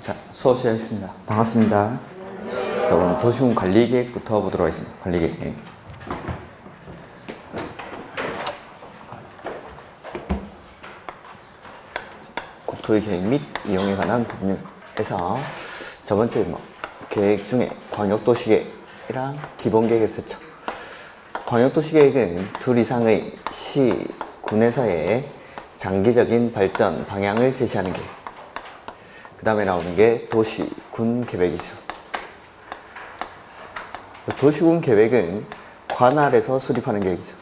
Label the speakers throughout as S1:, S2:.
S1: 자, 수업 시작하겠습니다. 반갑습니다. 자, 오늘 도시군 관리계획부터 보도록 하겠습니다. 관리계획. 국토의 계획 및 이용에 관한 법률에서 첫 번째 계획 중에 광역도시계획이랑 기본계획을 썼죠. 광역도시계획은 둘 이상의 시, 군에서의 장기적인 발전 방향을 제시하는 계획. 그 다음에 나오는 게 도시, 군 계획이죠. 도시군 계획은 관할에서 수립하는 계획이죠.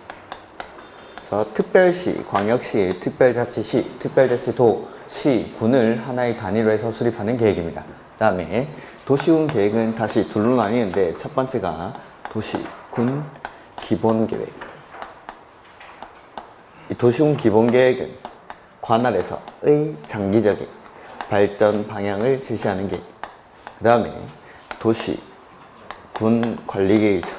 S1: 그래서 특별시, 광역시, 특별자치시, 특별자치도, 시, 군을 하나의 단위로 해서 수립하는 계획입니다. 그 다음에 도시군 계획은 다시 둘로 나뉘는데 첫 번째가 도시, 군, 기본계획. 이 도시군 기본계획은 관할에서의 장기적인 발전 방향을 제시하는 계획. 그 다음에 도시, 군 관리계획이죠.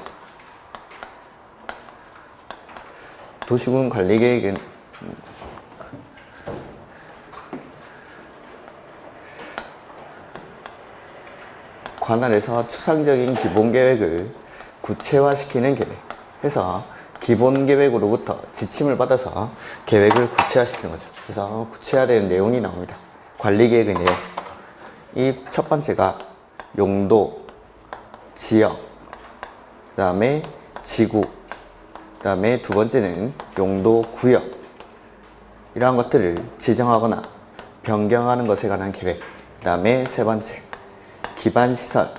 S1: 도시군 관리계획은 관할에서 추상적인 기본계획을 구체화시키는 계획 해서 기본계획으로부터 지침을 받아서 계획을 구체화시키는 거죠. 그래서 구체화되는 내용이 나옵니다. 관리계획의 내용. 이 첫 번째가 용도, 지역, 그 다음에 지구, 그 다음에 두 번째는 용도, 구역, 이러한 것들을 지정하거나 변경하는 것에 관한 계획. 그 다음에 세 번째, 기반시설을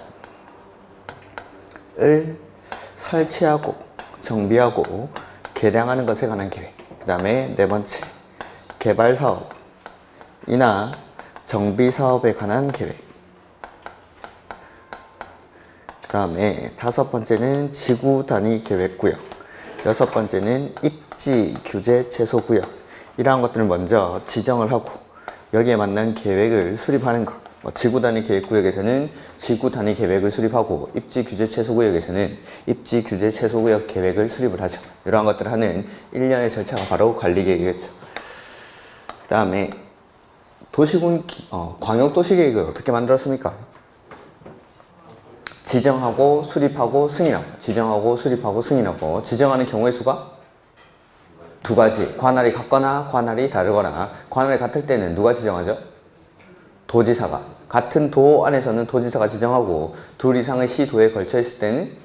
S1: 설치하고 정비하고 개량하는 것에 관한 계획. 그 다음에 네 번째, 개발사업이나 정비사업에 관한 계획. 그 다음에 다섯 번째는 지구 단위 계획구역. 여섯 번째는 입지 규제 최소 구역. 이러한 것들을 먼저 지정을 하고 여기에 맞는 계획을 수립하는 것. 지구 단위 계획구역에서는 지구 단위 계획을 수립하고 입지 규제 최소 구역에서는 입지 규제 최소 구역 계획을 수립을 하죠. 이러한 것들을 하는 일련의 절차가 바로 관리계획이겠죠. 그 다음에 도시군 광역도시계획을 어떻게 만들었습니까? 지정하고 수립하고 승인하고, 지정하고 수립하고 승인하고. 지정하는 경우의 수가 두 가지. 관할이 같거나 관할이 다르거나. 관할이 같을 때는 누가 지정하죠? 도지사가. 같은 도 안에서는 도지사가 지정하고 둘 이상의 시도에 걸쳐 있을 때는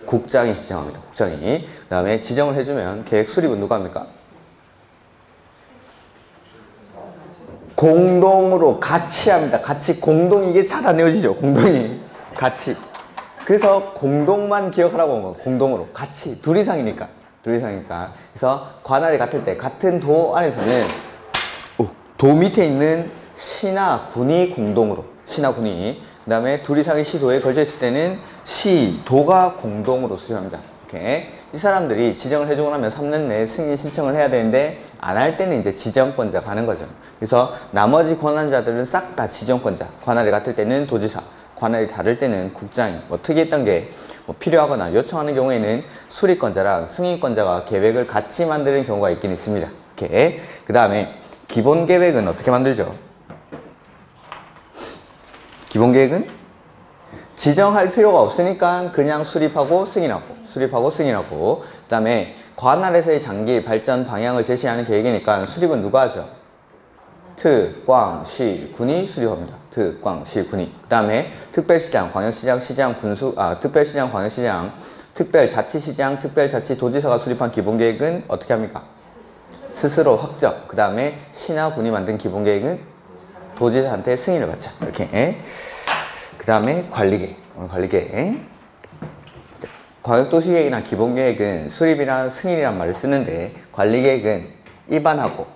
S1: 국장이 지정합니다. 국장이. 그 다음에 지정을 해주면 계획 수립은 누가 합니까? 공동으로 같이 합니다. 같이. 공동. 이게 잘 안 외워지죠? 공동이. 같이. 그래서 공동만 기억하라고 한 거예요. 공동으로. 같이. 둘 이상이니까. 둘 이상이니까. 그래서 관할이 같을 때 같은 도 안에서는 도 밑에 있는 시나 군이 공동으로. 시나 군이. 그 다음에 둘 이상의 시도에 걸쳐 있을 때는 시, 도가 공동으로 수립합니다. 이렇게. 이 사람들이 지정을 해주고 나면 3년 내에 승인 신청을 해야 되는데 안 할 때는 이제 지정권자 가는 거죠. 그래서 나머지 권한자들은 싹 다 지정권자. 관할이 같을 때는 도지사, 관할이 다를 때는 국장이. 특이했던 게 필요하거나 요청하는 경우에는 수립권자랑 승인권자가 계획을 같이 만드는 경우가 있긴 있습니다. 이렇게. 그 다음에 기본계획은 어떻게 만들죠? 기본계획은 지정할 필요가 없으니까 그냥 수립하고 승인하고, 수립하고 승인하고. 그 다음에 관할에서의 장기 발전 방향을 제시하는 계획이니까 수립은 누가 하죠? 특, 광, 시, 군이 수립합니다. 특, 광, 시, 군이. 그 다음에 특별시장, 광역시장, 시장, 특별시장, 광역시장, 특별자치시장, 특별자치도지사가 수립한 기본계획은 어떻게 합니까? 스스로 확정. 그 다음에 시나 군이 만든 기본계획은 도지사한테 승인을 받죠. 이렇게. 그 다음에 관리계획. 관리계획. 광역도시계획이나 기본계획은 수립이랑 승인이란 말을 쓰는데 관리계획은 입안하고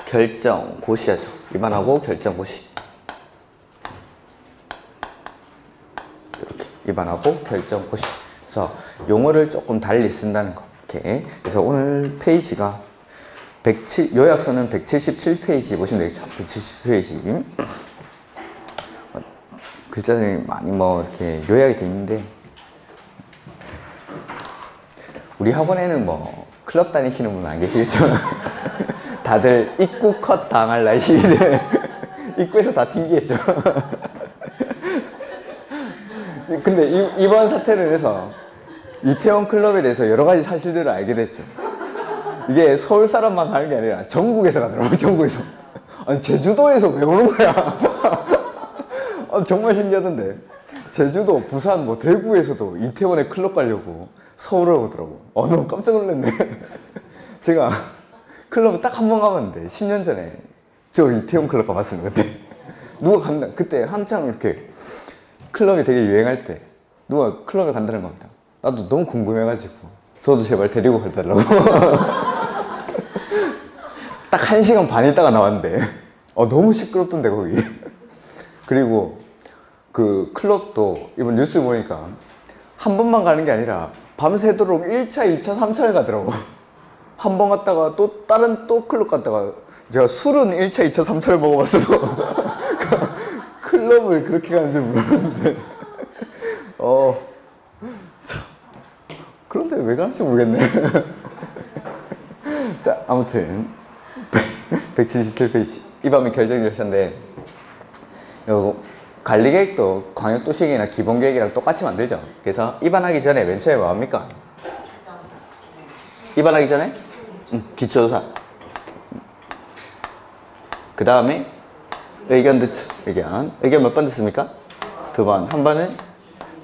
S1: 결정 고시하죠. 입안하고 결정 고시. 이렇게 입안하고 결정 고시. 그래서 용어를 조금 달리 쓴다는 거. 이렇게. 그래서 오늘 페이지가 요약서는 177페이지 보시면 되겠죠. 177페이지. 글자들이 많이 이렇게 요약이 돼 있는데 우리 학원에는 클럽 다니시는 분은 안 계시겠죠? 다들 입구 컷 당할 나이인데 입구에서 다 튕기겠죠. 근데 이번 사태를 해서 이태원 클럽에 대해서 여러 가지 사실들을 알게 됐죠. 이게 서울 사람만 가는 게 아니라 전국에서 가더라고요. 전국에서. 아니 제주도에서 왜 오는 거야? 정말 신기하던데. 제주도, 부산, 뭐 대구에서도 이태원에 클럽 가려고 서울을 오더라고. 너무 깜짝 놀랐네. 제가 클럽을 딱 한 번 가봤는데 10년 전에 저 이태원 클럽 가봤습니다. 그때 누가 간다. 그때 한창 이렇게 클럽이 되게 유행할 때 누가 클럽에 간다는 겁니다. 나도 너무 궁금해가지고 저도 제발 데리고 가달라고. 딱 1시간 반 있다가 나왔는데 너무 시끄럽던데 거기. 그리고 그 클럽도 이번 뉴스 보니까 한 번만 가는 게 아니라 밤새도록 1차, 2차, 3차를 가더라고. 한 번 갔다가 또 다른 또 클럽 갔다가 제가 술은 1차, 2차, 3차를 먹어봤어도 클럽을 그렇게 가는 줄 몰랐는데 그런데 왜 가는지 모르겠네. 자, 아무튼 177페이지 이 밤에 결정이 되셨는데 요 관리계획도 광역도시계획이나 기본계획이랑 똑같이 만들죠. 그래서 입안하기 전에 맨 처음에 뭐합니까? 입안하기 전에 기초조사, 그 다음에 의견 듣죠. 의견 몇 번 듣습니까? 2번. 한 번은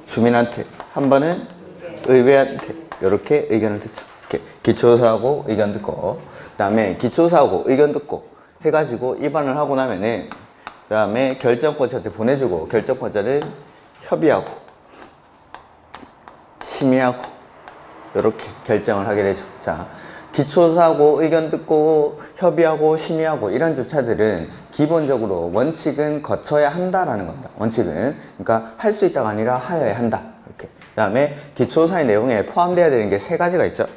S1: 주민한테, 한 번은 의회한테 이렇게 의견을 듣죠. 이렇게 기초조사하고 의견 듣고, 그 다음에 기초조사하고 의견 듣고 해가지고 입안을 하고 나면은 그 다음에 결정권자한테 보내주고, 결정권자는 협의하고 심의하고 이렇게 결정을 하게 되죠. 자, 기초조사하고 의견 듣고 협의하고 심의하고 이런 절차들은 기본적으로 원칙은 거쳐야 한다라는 겁니다. 원칙은 그러니까 할 수 있다가 아니라 하여야 한다. 이렇게. 그 다음에 기초조사의 내용에 포함되어야 되는 게 3가지가 있죠.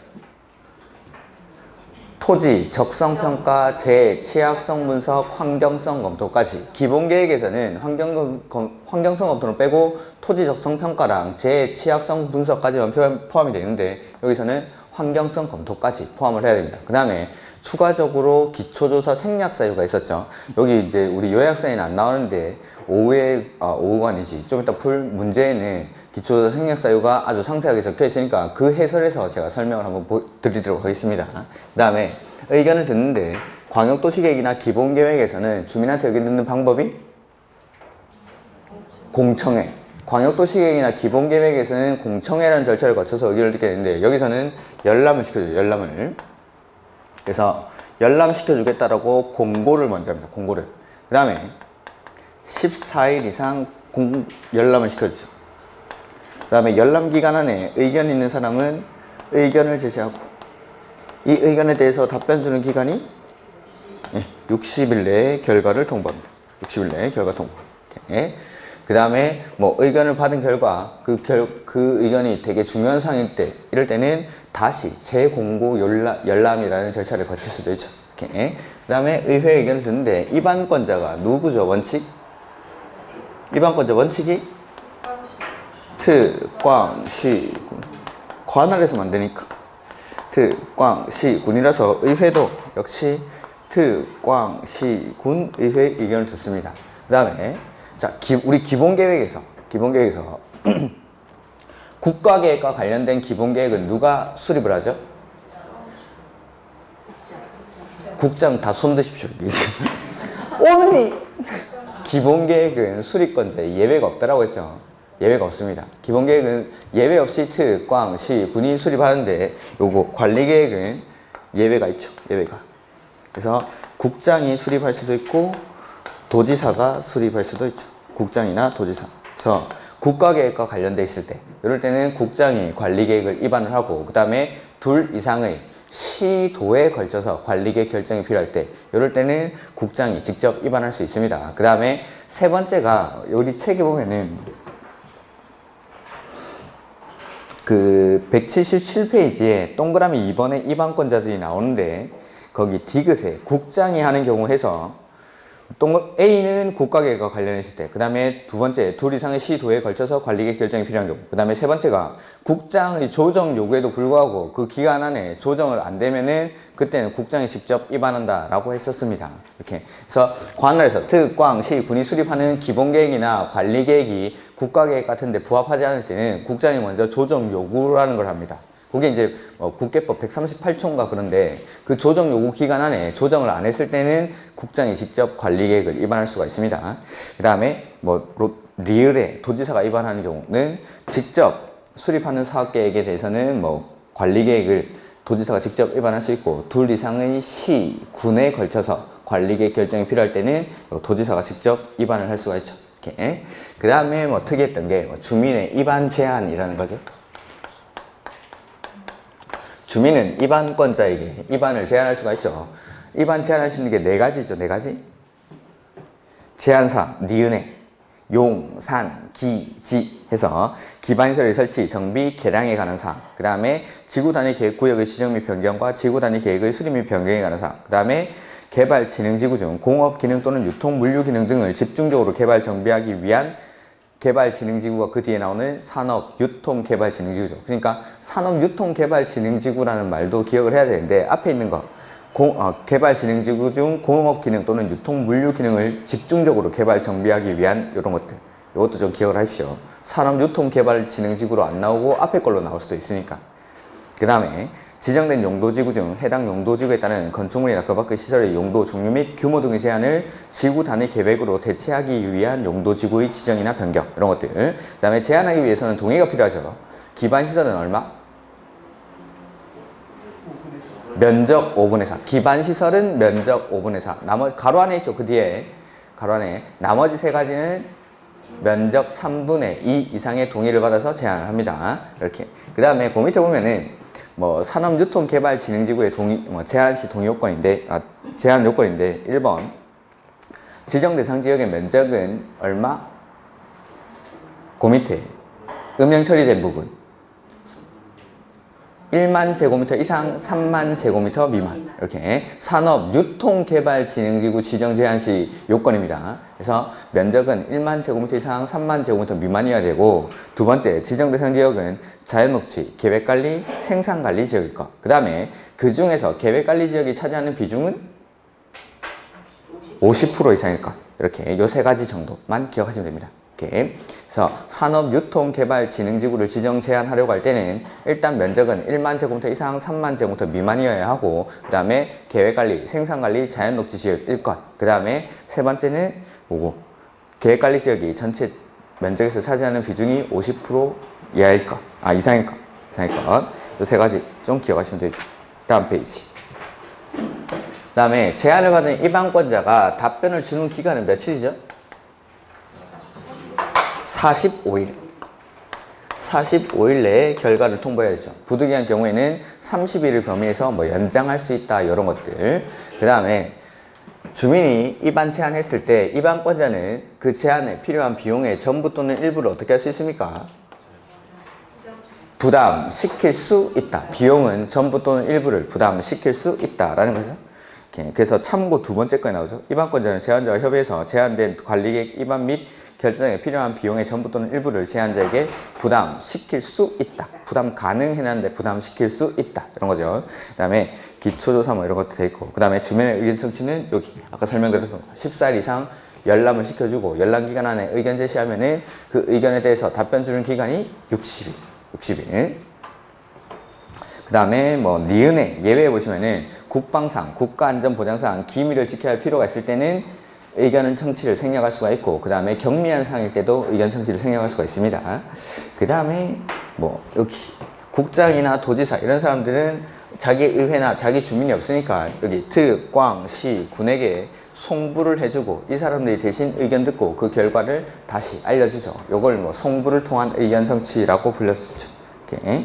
S1: 토지, 적성평가, 취약성 분석, 환경성 검토까지. 기본계획에서는 환경성 검토는 빼고 토지 적성평가랑 취약성 분석까지만 포함이 되는데 여기서는 환경성 검토까지 포함을 해야 됩니다. 그 다음에 추가적으로 기초조사 생략사유가 있었죠. 여기 이제 우리 요약서에는 안 나오는데 오후가 아니지. 좀 이따 풀 문제에는 기초조사 생략사유가 아주 상세하게 적혀 있으니까 그 해설에서 제가 설명을 한번 드리도록 하겠습니다. 그 다음에 의견을 듣는데 광역도시계획이나 기본계획에서는 주민한테 의견 듣는 방법이 공청회. 광역도시계획이나 기본계획에서는 공청회라는 절차를 거쳐서 의견을 듣게 되는데 여기서는 열람을 시켜줘요. 열람을. 그래서 열람시켜주겠다라고 공고를 먼저 합니다. 공고를. 그 다음에 14일 이상 열람을 시켜주죠. 그 다음에 열람기간 안에 의견 있는 사람은 의견을 제시하고 이 의견에 대해서 답변 주는 기간이 60일 내에 결과를 통보합니다. 60일 내에 결과 통보. 그 다음에 뭐 의견을 받은 결과 그 의견이 되게 중요한 사항일 때 이럴 때는 다시 재공고 열람이라는 절차를 거칠 수도 있죠. 그 다음에 의회 의견을 듣는데 입안권자가 누구죠? 원칙? 입안권자 원칙이 특광시군. 관할에서 만드니까 특광시군이라서 의회도 역시 특광시군 의회 의견을 듣습니다. 그 다음에 자, 우리 기본계획에서 국가계획과 관련된 기본계획은 누가 수립을 하죠? 국장 다 손 드십시오. 언니! 기본계획은 수립권자에 예외가 없다라고 했죠. 예외가 없습니다. 기본계획은 예외 없이 특광시군이 수립하는데 요거 관리계획은 예외가 있죠. 예외가. 그래서 국장이 수립할 수도 있고 도지사가 수립할 수도 있죠. 국장이나 도지사. 그래서 국가계획과 관련돼 있을 때 이럴 때는 국장이 관리계획을 입안을 하고 그 다음에 2 이상의 시도에 걸쳐서 관리계획 결정이 필요할 때 이럴 때는 국장이 직접 입안할 수 있습니다. 그 다음에 3번째가 우리 책에 보면은 그 177페이지에 동그라미 2번에 입안권자들이 나오는데 거기 디귿에 국장이 하는 경우 해서 A는 국가계획과 관련했을 때, 그 다음에 두 번째, 둘 이상의 시도에 걸쳐서 관리계획 결정이 필요한 경우, 그 다음에 세 번째가 국장의 조정 요구에도 불구하고 그 기간 안에 조정을 안 되면은 그때는 국장이 직접 입안한다 라고 했었습니다. 이렇게. 그래서 관할에서 특, 광, 시, 군이 수립하는 기본계획이나 관리계획이 국가계획 같은 데 부합하지 않을 때는 국장이 먼저 조정 요구라는 걸 합니다. 그게 이제 국계법 138조인가 그런데 그 조정 요구 기간 안에 조정을 안 했을 때는 국장이 직접 관리계획을 입안할 수가 있습니다. 그 다음에 리을에 도지사가 입안하는 경우는 직접 수립하는 사업계획에 대해서는 관리계획을 도지사가 직접 입안할 수 있고, 둘 이상의 시, 군에 걸쳐서 관리계획 결정이 필요할 때는 도지사가 직접 입안을 할 수가 있죠. 이렇게. 그 다음에 특이했던 게 주민의 입안 제한이라는 거죠. 주민은 입안권자에게 입안을 제한할 수가 있죠. 입안 제한할 수 있는 게 네 가지죠. 네 가지. 제한사항, 니은에, 용, 산, 기, 지 해서 기반시설의 설치, 정비, 개량에 관한 사항, 그 다음에 지구단위 계획 구역의 지정 및 변경과 지구단위 계획의 수립 및 변경에 관한 사항, 그 다음에 개발 진행지구 중 공업 기능 또는 유통 물류 기능 등을 집중적으로 개발 정비하기 위한 개발진흥지구가 그 뒤에 나오는 산업유통개발진흥지구죠. 그러니까 산업유통개발진흥지구라는 말도 기억을 해야 되는데, 앞에 있는 거 개발진흥지구 중 공업기능 또는 유통물류기능을 집중적으로 개발 정비하기 위한 이런 것들, 이것도 좀 기억을 하십시오. 산업유통개발진흥지구로 안 나오고 앞에 걸로 나올 수도 있으니까. 그 다음에 지정된 용도지구 중 해당 용도지구에 따른 건축물이나 그 밖의 시설의 용도, 종류 및 규모 등의 제한을 지구 단위 계획으로 대체하기 위한 용도지구의 지정이나 변경, 이런 것들. 그 다음에 제한하기 위해서는 동의가 필요하죠. 기반시설은 얼마? 면적 5분의 4. 기반시설은 면적 5분의 4. 나머지 가로 안에 있죠. 그 뒤에 가로 안에 나머지 세 가지는 면적 3분의 2 이상의 동의를 받아서 제한을 합니다. 이렇게. 그 다음에 그 밑에 보면은 산업유통개발진흥지구의 제한시 동의 요건인데, 제한 요건인데, 1번. 지정 대상 지역의 면적은 얼마? 그 밑에. 음영 처리된 부분. 1만 제곱미터 이상 3만 제곱미터 미만. 이렇게. 산업유통개발진흥지구 지정 제한시 요건입니다. 그래서 면적은 1만 제곱미터 이상 3만 제곱미터 미만이어야 되고, 두 번째, 지정 대상 지역은 자연녹지, 계획관리, 생산관리 지역일 것. 그 다음에 그 중에서 계획관리 지역이 차지하는 비중은 50% 이상일 것. 이렇게 요 세 가지 정도만 기억하시면 됩니다. 이렇게. 그래서 산업유통개발진흥지구를 지정 제한하려고 할 때는 일단 면적은 1만 제곱미터 이상 3만 제곱미터 미만이어야 하고, 그 다음에 계획관리, 생산관리, 자연녹지 지역일 것. 그 다음에 세 번째는 계획관리 지역이 전체 면적에서 차지하는 비중이 50% 이하일 것. 이상일 것. 이상일 것. 이 세 가지 좀 기억하시면 되죠. 다음 페이지. 그 다음에 제안을 받은 입안권자가 답변을 주는 기간은 며칠이죠? 45일. 45일 내에 결과를 통보해야죠. 부득이한 경우에는 30일을 범위해서 연장할 수 있다, 이런 것들. 그 다음에 주민이 입안 제안했을 때 입안권자는 그 제안에 필요한 비용의 전부 또는 일부를 어떻게 할 수 있습니까? 부담시킬 수 있다. 비용은 전부 또는 일부를 부담시킬 수 있다라는 거죠. 그래서 참고 두 번째 거에 나오죠. 입안권자는 제안자와 협의해서 제안된 관리계획 입안 및 결정에 필요한 비용의 전부 또는 일부를 제안자에게 부담시킬 수 있다. 부담 가능해놨는데 부담시킬 수 있다. 이런 거죠. 그 다음에 기초조사 이런 것도 돼 있고, 그 다음에 주민의 의견 청취는 여기 아까 설명드렸던 14일 이상 열람을 시켜주고, 열람 기간 안에 의견 제시하면은 그 의견에 대해서 답변 주는 기간이 60일. 그 다음에 니은의 예외에 보시면은 국방상, 국가안전보장상 기밀을 지켜야 할 필요가 있을 때는 의견을 청취를 생략할 수가 있고, 그 다음에 경미한 사항일 때도 의견 청취를 생략할 수가 있습니다. 그 다음에 여기 국장이나 도지사 이런 사람들은 자기 의회나 자기 주민이 없으니까 여기 특, 광, 시, 군에게 송부를 해주고, 이 사람들이 대신 의견 듣고 그 결과를 다시 알려주죠. 요걸 송부를 통한 의견 청취라고 불렸었죠. 이렇게.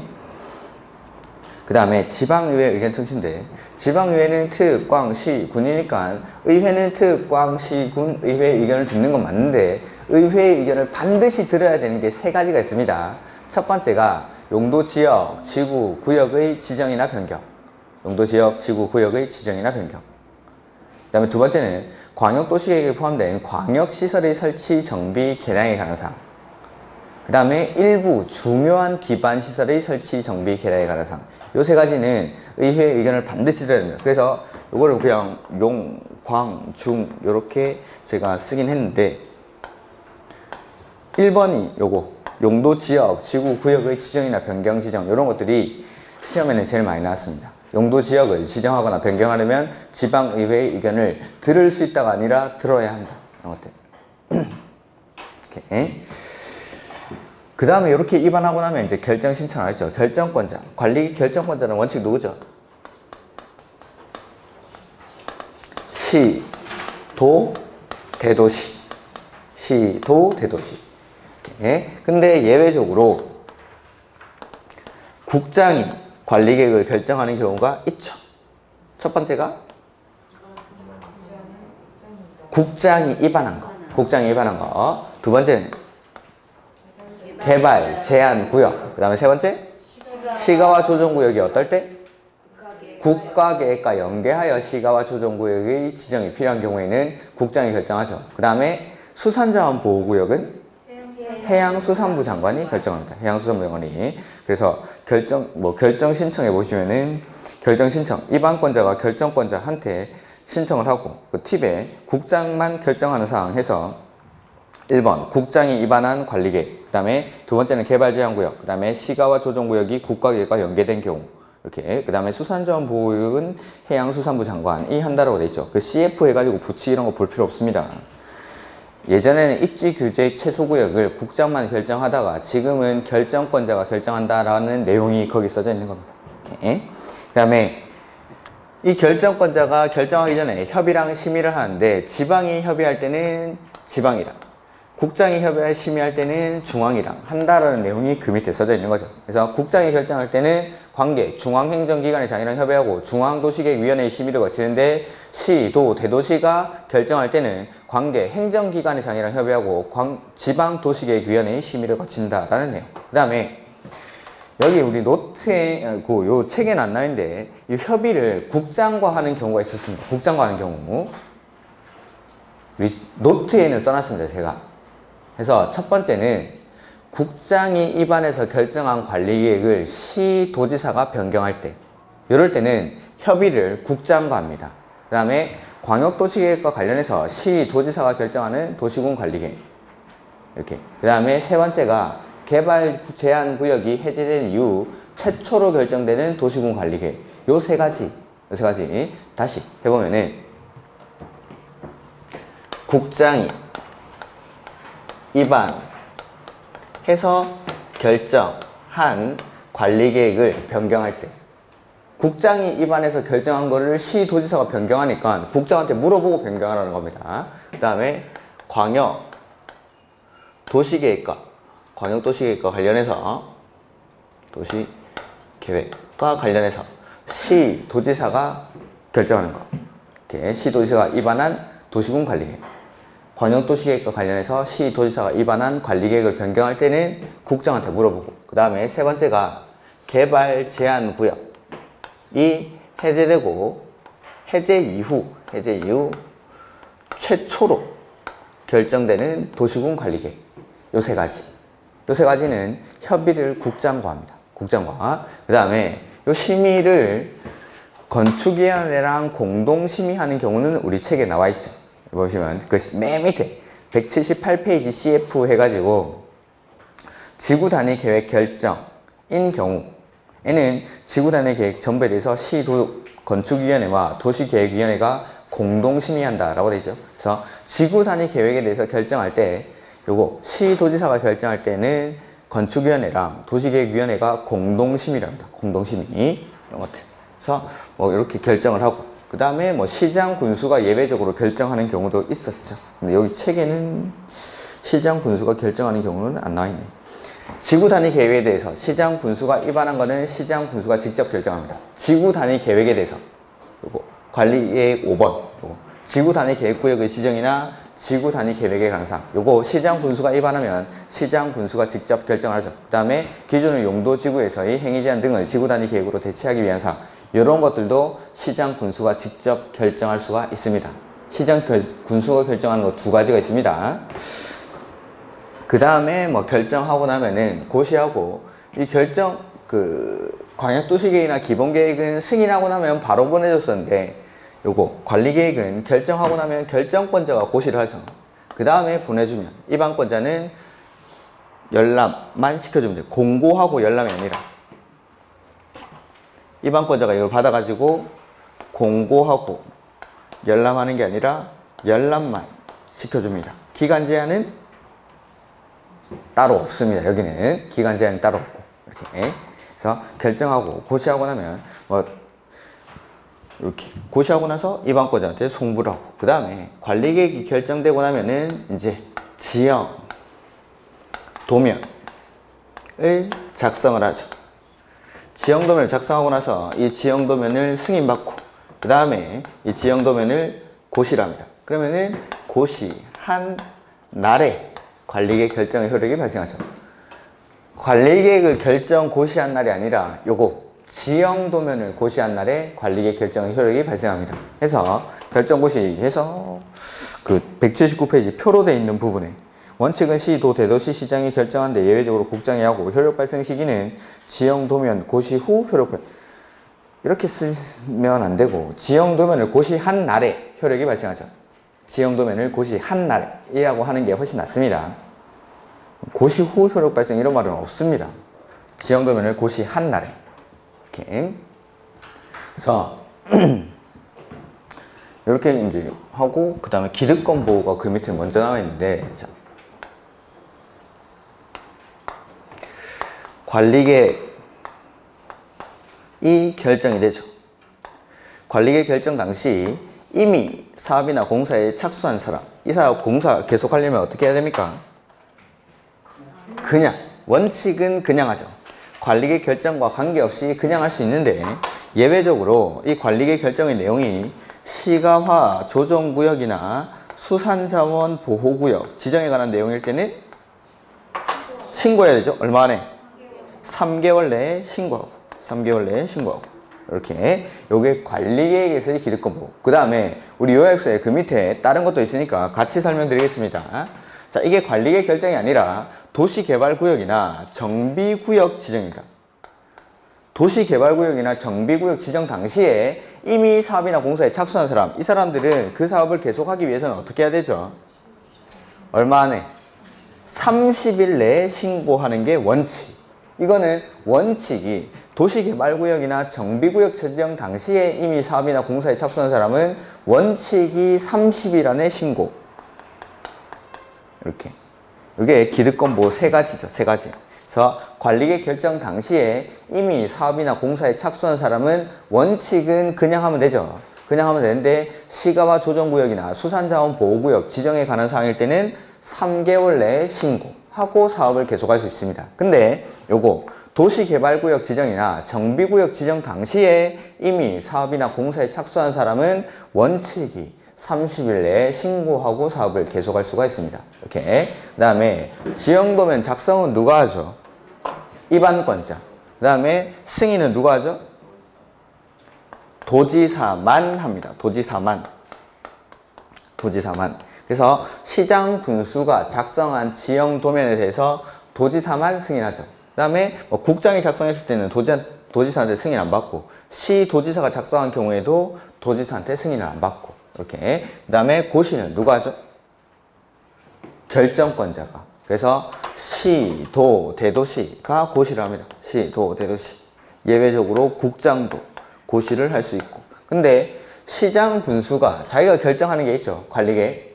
S1: 그 다음에 지방의회 의견 청취인데, 지방의회는 특, 광, 시, 군이니까 의회는 특, 광, 시, 군, 의회 의견을 듣는 건 맞는데, 의회의 의견을 반드시 들어야 되는 게 세 가지가 있습니다. 첫 번째가 용도지역, 지구, 구역의 지정이나 변경. 용도지역, 지구, 구역의 지정이나 변경. 다음에 두 번째는 광역도시계획에 포함된 광역시설의 설치, 정비, 개량에 관한 사항. 그 다음에 일부 중요한 기반시설의 설치, 정비, 개량에 관한 사항. 요 세 가지는 의회의 의견을 반드시 들어야 됩니다. 그래서 요거를 그냥 용, 광, 중 요렇게 제가 쓰긴 했는데 1번이 요거 용도, 지역, 지구, 구역의 지정이나 변경 지정 이런 것들이 시험에는 제일 많이 나왔습니다. 용도, 지역을 지정하거나 변경하려면 지방의회의 의견을 들을 수 있다가 아니라 들어야 한다. 이런 것들. 오케이. 그 다음에 이렇게 입안하고 나면 이제 결정 신청을 하죠. 결정권자. 관리 결정권자는 원칙 누구죠? 시, 도, 대도시. 시, 도, 대도시. 오케이. 근데 예외적으로 국장이 관리계획을 결정하는 경우가 있죠. 첫 번째가 국장이 입안한 거. 국장이 입안한 거. 두 번째는 개발, 제한, 구역. 그 다음에 세 번째 시가와 조정구역이 어떨 때? 국가계획과 연계하여 시가와 조정구역의 지정이 필요한 경우에는 국장이 결정하죠. 그 다음에 수산자원보호구역은 해양수산부 장관이 결정합니다. 해양수산부 장관이. 그래서 결정 신청해 보시면은 결정 신청 입안권자가 결정권자한테 신청을 하고 그 팁에 국장만 결정하는 사항 해서 1번 국장이 입안한 관리계획, 그 다음에 두 번째는 개발제한구역, 그 다음에 시가와 조정구역이 국가계획과 연계된 경우 이렇게, 그 다음에 수산자원보호구역은 해양수산부 장관이 한다라고 돼 있죠. 그 CF 해가지고 부치 이런 거 볼 필요 없습니다. 예전에는 입지규제 최소구역을 국장만 결정하다가 지금은 결정권자가 결정한다라는 내용이 거기 써져 있는 겁니다. 그 다음에 이 결정권자가 결정하기 전에 협의랑 심의를 하는데 지방이 협의할 때는 지방이랑 국장이 협의할 심의할 때는 중앙이랑 한다라는 내용이 그 밑에 써져 있는 거죠. 그래서 국장이 결정할 때는 관계 중앙행정기관의 장이랑 협의하고 중앙도시계획위원회의 심의를 거치는데 시, 도, 대도시가 결정할 때는 관계 행정기관의 장이랑 협의하고 지방도시계획위원회의 심의를 거친다라는 내용. 그 다음에 여기 우리 노트에 요 책에는 안 나있는데 이 협의를 국장과 하는 경우가 있었습니다. 국장과 하는 경우 우리 노트에는 써놨습니다. 제가. 그래서 첫 번째는 국장이 입안해서 결정한 관리계획을 시도지사가 변경할 때 이럴 때는 협의를 국장과 합니다. 그 다음에 광역도시계획과 관련해서 시도지사가 결정하는 도시군 관리계획 이렇게. 그 다음에 세 번째가 개발 제한구역이 해제된 이후 최초로 결정되는 도시군 관리계획. 요 세 가지 다시 해보면은 국장이 입안해서 결정한 관리계획을 변경할 때 국장이 입안해서 결정한 거를 시도지사가 변경하니까 국장한테 물어보고 변경하라는 겁니다. 그 다음에 광역도시계획과 관련해서 도시계획과 관련해서 시도지사가 결정하는 거. 이렇게 시도지사가 입안한 도시군 관리계획. 광역도시계획과 관련해서 시도지사가 입안한 관리계획을 변경할 때는 국장한테 물어보고, 그 다음에 세 번째가 개발 제한 구역이 해제되고 해제 이후 최초로 결정되는 도시군 관리계획. 요 세 가지는 협의를 국장과 합니다. 국장과. 그 다음에 요 심의를 건축위원회랑 공동심의하는 경우는 우리 책에 나와 있죠. 보시면 그 맨 밑에 178페이지 CF 해가지고 지구 단위 계획 결정인 경우에는 지구 단위 계획 전부에 대해서 시도 건축위원회와 도시계획위원회가 공동심의한다라고 되어 있죠. 그래서 지구 단위 계획에 대해서 결정할 때 요거 시도지사가 결정할 때는 건축위원회랑 도시계획위원회가 공동심의랍니다. 공동심의 이런 것들. 그래서 뭐 이렇게 결정을 하고, 그 다음에 뭐 시장 군수가 예외적으로 결정하는 경우도 있었죠. 근데 여기 책에는 시장 군수가 결정하는 경우는 안 나와 있네. 지구 단위 계획에 대해서 시장 군수가 입안한 거는 시장 군수가 직접 결정합니다. 지구 단위 계획에 대해서 요거 관리계획 5번 요거 지구 단위 계획구역의 지정이나 지구 단위 계획에 관한 사항 요거 시장 군수가 입안하면 시장 군수가 직접 결정하죠. 그 다음에 기존의 용도 지구에서의 행위 제한 등을 지구 단위 계획으로 대체하기 위한 사항 이런 것들도 시장 군수가 직접 결정할 수가 있습니다. 시장 군수가 결정하는 거 두 가지가 있습니다. 그 다음에 뭐 결정하고 나면은 고시하고 이 결정 광역도시계획이나 기본계획은 승인하고 나면 바로 보내줬었는데 요거 관리계획은 결정하고 나면 결정권자가 고시를 하죠. 그 다음에 보내주면 입안권자는 열람만 시켜주면 돼요. 공고하고 열람이 아니라 입안권자가 이걸 받아가지고 공고하고 열람하는 게 아니라 열람만 시켜줍니다. 기간 제한은 따로 없습니다. 여기는 기간 제한이 따로 없고 이렇게. 그래서 결정하고 고시하고 나면 뭐 이렇게 고시하고 나서 입안권자한테 송부를 하고 그 다음에 관리계획이 결정되고 나면은 이제 지형 도면을 작성을 하죠. 지형 도면을 작성하고 나서 이 지형 도면을 승인받고 그 다음에 이 지형 도면을 고시를 합니다. 그러면은 고시한 날에 관리계획 결정의 효력이 발생하죠. 관리계획을 고시한 날이 아니라 요거 지형 도면을 고시한 날에 관리계획 결정의 효력이 발생합니다. 해서 결정 고시해서 그 179페이지 표로 되어 있는 부분에 원칙은 시, 도, 대도시 시장이 결정하는데 예외적으로 국장이 하고 효력 발생 시기는 지형 도면 고시 후 효력 발생. 이렇게 쓰면 안 되고 지형 도면을 고시한 날에 효력이 발생하죠. 지형 도면을 고시한 날이라고 하는 게 훨씬 낫습니다. 고시 후 효력 발생 이런 말은 없습니다. 지형 도면을 고시한 날에. 이렇게. 그래서 이렇게 이제 하고 그 다음에 기득권 보호가 그 밑에 먼저 나와 있는데 자. 관리계획이 결정이 되죠. 관리계획 결정 당시 이미 사업이나 공사에 착수한 사람, 이 사업 공사 계속하려면 어떻게 해야 됩니까? 그냥, 원칙은 그냥 하죠. 관리계획 결정과 관계없이 그냥 할 수 있는데 예외적으로 이 관리계획 결정의 내용이 시가화 조정구역이나 수산자원 보호구역 지정에 관한 내용일 때는 신고해야 되죠. 얼마 안에? 3개월 내에 신고하고 3개월 내에 신고하고 이렇게 요게 관리계획에서의 기득권 보호. 그 다음에 우리 요약서에 그 밑에 다른 것도 있으니까 같이 설명드리겠습니다. 자, 이게 관리계획 결정이 아니라 도시개발구역이나 정비구역 지정입니다. 도시개발구역이나 정비구역 지정 당시에 이미 사업이나 공사에 착수한 사람, 이 사람들은 그 사업을 계속하기 위해서는 어떻게 해야 되죠? 얼마 안에? 30일 내에 신고하는 게 원칙. 이거는 원칙이 도시개발구역이나 정비구역 지정 당시에 이미 사업이나 공사에 착수한 사람은 원칙이 30일 안에 신고. 이렇게. 이게 기득권 보호 세 가지죠. 세 가지. 그래서 관리계획 결정 당시에 이미 사업이나 공사에 착수한 사람은 원칙은 그냥 하면 되죠. 그냥 하면 되는데 시가화 조정구역이나 수산자원 보호구역 지정에 관한 사항일 때는 3개월 내에 신고하고 사업을 계속할 수 있습니다. 근데 요거 도시개발구역 지정이나 정비구역 지정 당시에 이미 사업이나 공사에 착수한 사람은 원칙이 30일 내에 신고하고 사업을 계속할 수가 있습니다. 이렇게. 그 다음에 지형도면 작성은 누가 하죠? 입안권자. 그 다음에 승인은 누가 하죠? 도지사만 합니다. 도지사만. 그래서 시장 군수가 작성한 지형도면에 대해서 도지사만 승인하죠. 그 다음에 뭐 국장이 작성했을 때는 도지사한테 승인 안 받고 시도지사가 작성한 경우에도 도지사한테 승인을 안 받고 이렇게. 그 다음에 고시는 누가 하죠? 결정권자가. 그래서 시, 도, 대도시가 고시를 합니다. 시, 도, 대도시. 예외적으로 국장도 고시를 할 수 있고. 근데 시장 군수가 자기가 결정하는 게 있죠. 관리계획.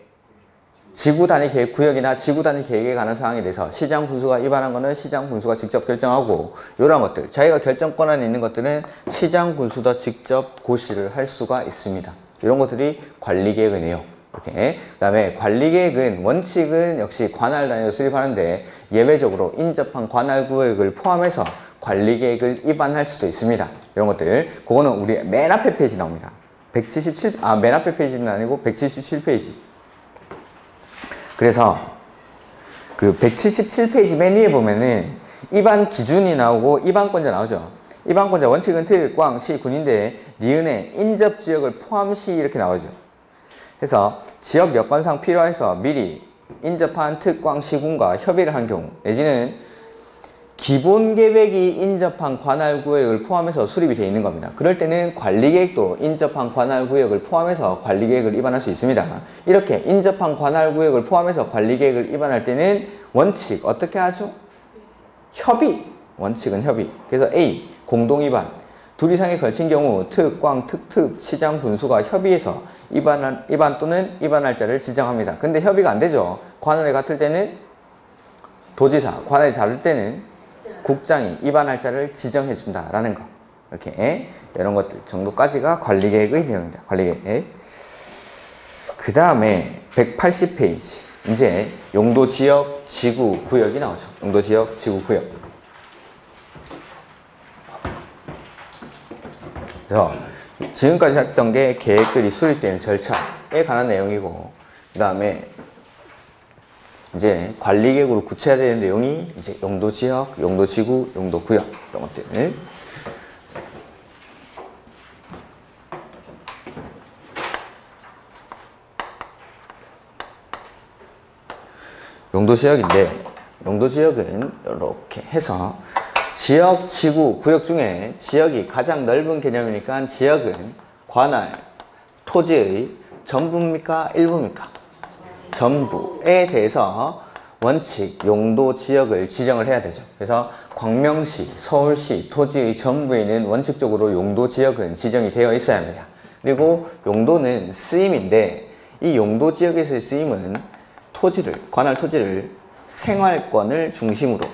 S1: 지구단위 계획 구역이나 지구단위 계획에 관한 사항에 대해서 시장 군수가 위반한 거는 시장 군수가 직접 결정하고 이러한 것들, 자기가 결정권한에 있는 것들은 시장 군수도 직접 고시를 할 수가 있습니다. 이런 것들이 관리계획의 내용. 이렇게. 그 다음에 관리계획은 원칙은 역시 관할 단위로 수립하는데 예외적으로 인접한 관할구역을 포함해서 관리계획을 위반할 수도 있습니다. 이런 것들. 그거는 우리 맨 앞에 페이지 나옵니다. 맨 앞에 페이지는 아니고 177페이지. 그래서 그 177페이지 맨 위에 보면은 위반 기준이 나오고 위반권자 나오죠. 이반권자 원칙은 특, 꽝, 시, 군인데 니은에 인접지역을 포함시 이렇게 나오죠. 그래서 지역 여건상 필요해서 미리 인접한 특, 꽝, 시군과 협의를 한 경우 내지는 기본 계획이 인접한 관할 구역을 포함해서 수립이 되어 있는 겁니다. 그럴 때는 관리 계획도 인접한 관할 구역을 포함해서 관리 계획을 위반할 수 있습니다. 이렇게 인접한 관할 구역을 포함해서 관리 계획을 위반할 때는 원칙 어떻게 하죠? 협의. 원칙은 협의. 그래서 A 공동 위반. 둘 이상에 걸친 경우 특, 꽝, 특, 시장, 분수가 협의해서 위반 또는 위반할 자를 지정합니다. 근데 협의가 안 되죠. 관할이 같을 때는 도지사, 관할이 다를 때는 국장이 위반할 자를 지정해 준다라는 거. 이렇게 이런 것들 정도까지가 관리계획의 내용입니다. 관리계획. 그 다음에 180페이지. 이제 용도, 지역, 지구, 구역이 나오죠. 용도, 지역, 지구, 구역. 그래서 지금까지 했던 게 계획들이 수립되는 절차에 관한 내용이고, 그 다음에 이제 관리계획으로 구체화되는 내용이 이제 용도, 지역, 용도, 지구, 용도, 구역 이런 것들. 용도, 지역인데 용도, 지역은 이렇게 해서 지역, 지구, 구역 중에 지역이 가장 넓은 개념이니까 지역은 관할, 토지의 전부입니까? 일부입니까? 전부에 대해서 원칙, 용도, 지역을 지정을 해야 되죠. 그래서 광명시, 서울시, 토지의 전부에는 원칙적으로 용도, 지역은 지정이 되어 있어야 합니다. 그리고 용도는 쓰임인데 이 용도, 지역에서의 쓰임은 토지를, 관할 토지를 생활권을 중심으로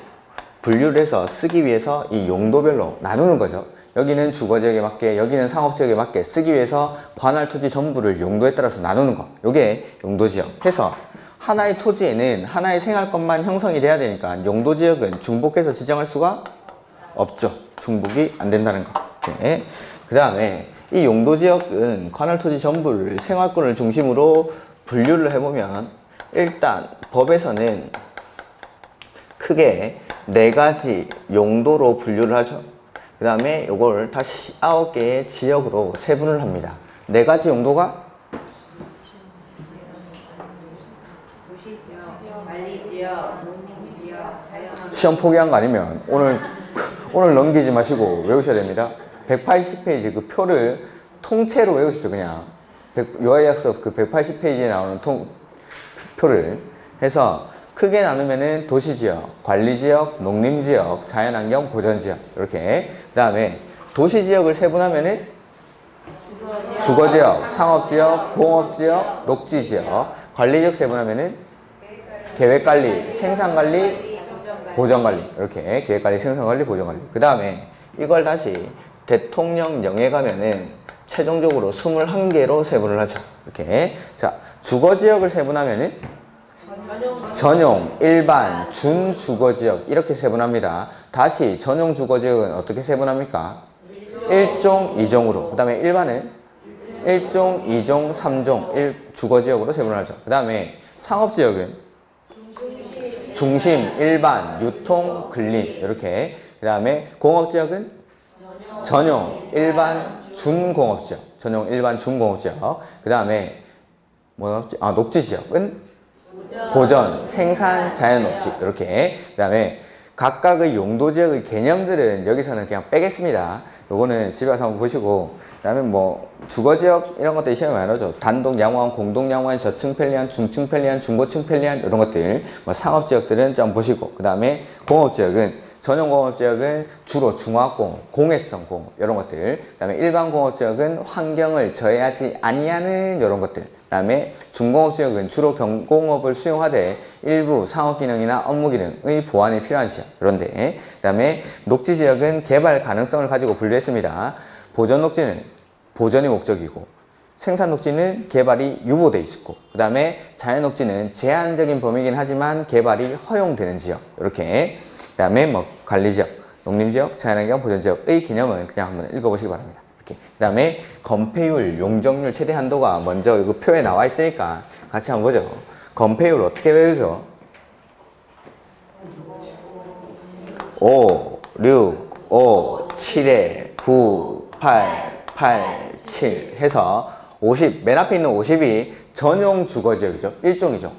S1: 분류를 해서 쓰기 위해서 이 용도별로 나누는 거죠. 여기는 주거지역에 맞게, 여기는 상업지역에 맞게 쓰기 위해서 관할 토지 전부를 용도에 따라서 나누는 거. 요게 용도지역. 해서 하나의 토지에는 하나의 생활권만 형성이 돼야 되니까 용도지역은 중복해서 지정할 수가 없죠. 중복이 안 된다는 거. 네. 그 다음에 이 용도지역은 관할 토지 전부를 생활권을 중심으로 분류를 해보면 일단 법에서는 크게 4가지 용도로 분류를 하죠. 그 다음에 이걸 다시 9개의 지역으로 세분을 합니다. 4가지 용도가 도시지역, 관리지역, 농림지역, 자연환경. 시험 포기한 거 아니면 오늘 넘기지 마시고 외우셔야 됩니다. 180페이지 그 표를 통째로 외우시죠. 그냥 요하이학습 그 180페이지에 나오는 표를 해서 크게 나누면은 도시지역, 관리지역, 농림지역, 자연환경, 보전지역 이렇게. 그 다음에 도시지역을 세분하면은 주거지역, 상업지역, 공업지역, 녹지지역. 관리지역 세분하면은 계획관리, 생산관리, 보전관리 이렇게 계획관리, 생산관리, 보전관리. 그 다음에 이걸 다시 대통령령에 가면은 최종적으로 21개로 세분을 하죠. 이렇게. 자, 주거지역을 세분하면은 전용, 일반, 준주거지역 이렇게 세분합니다. 다시 전용 주거지역은 어떻게 세분합니까? 1종, 2종으로. 그 다음에 일반은 1종, 2종, 3종 주거지역으로 세분하죠. 그 다음에 상업지역은 중심, 일반, 유통, 근린 이렇게. 그 다음에 공업지역은 전용, 일반, 준공업지역. 전용, 일반, 준공업지역. 그 다음에 뭐였지? 녹지지역은 보전, 생산, 자연녹지 이렇게. 그 다음에 각각의 용도지역의 개념들은 여기서는 그냥 빼겠습니다. 요거는 집에 가서 한번 보시고. 그 다음에 뭐 주거지역 이런 것들 시험에 많이 나오죠. 단독 양호한, 공동 양호한, 저층 편리한, 중층 편리한, 중고층 편리한 이런 것들. 뭐 상업지역들은 좀 보시고. 그 다음에 공업지역은 전용 공업지역은 주로 중화공업, 공해성 공업 이런 것들. 그 다음에 일반 공업지역은 환경을 저해하지 아니하는 이런 것들. 그 다음에 중공업지역은 주로 경공업을 수용하되 일부 상업기능이나 업무기능의 보완이 필요한 지역 이런데. 그 다음에 녹지지역은 개발 가능성을 가지고 분류했습니다. 보전녹지는 보전이 목적이고, 생산녹지는 개발이 유보돼 있고, 그 다음에 자연녹지는 제한적인 범위이긴 하지만 개발이 허용되는 지역 이렇게. 그 다음에 뭐 관리지역, 농림지역, 자연환경, 보전지역의 개념은 그냥 한번 읽어보시기 바랍니다. 이렇게. 그 다음에 건폐율, 용적률, 최대 한도가 먼저 이거 표에 나와 있으니까 같이 한번 보죠. 건폐율 어떻게 외우죠? 5, 6, 5, 7에 9, 8, 8, 7 해서 50, 맨 앞에 있는 50이 전용 주거지역이죠. 1종이죠.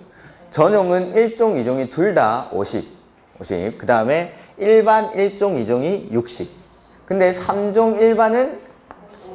S1: 전용은 1종, 2종이 둘 다 50. 그 다음에 일반 1종, 2종이 60. 근데 3종 일반은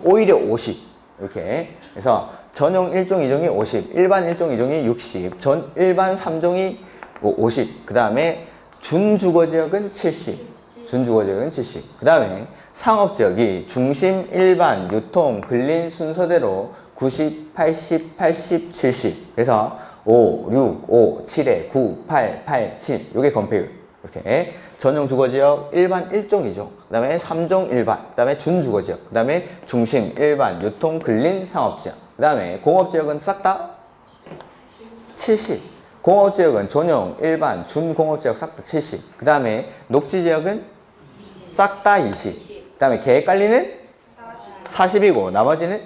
S1: 오히려 50. 이렇게. 그래서 전용 1종, 2종이 50. 일반 1종, 2종이 60. 일반 3종이 50. 그 다음에 준주거지역은 70. 준주거지역은 70. 그 다음에 상업지역이 중심, 일반, 유통, 근린 순서대로 90, 80, 80, 70. 그래서 5, 6, 5, 7에 9, 8, 8, 7. 이게 건폐율. 이렇게. 전용 주거지역, 일반 1종, 2종. 그 다음에 3종 일반. 그 다음에 준주거지역. 그 다음에 중심, 일반, 유통, 근린, 상업지역. 그 다음에 공업지역은 싹 다 70. 공업지역은 전용, 일반, 준공업지역 싹 다 70. 그 다음에 녹지지역은 싹 다 20. 그 다음에 계획관리는 40이고 나머지는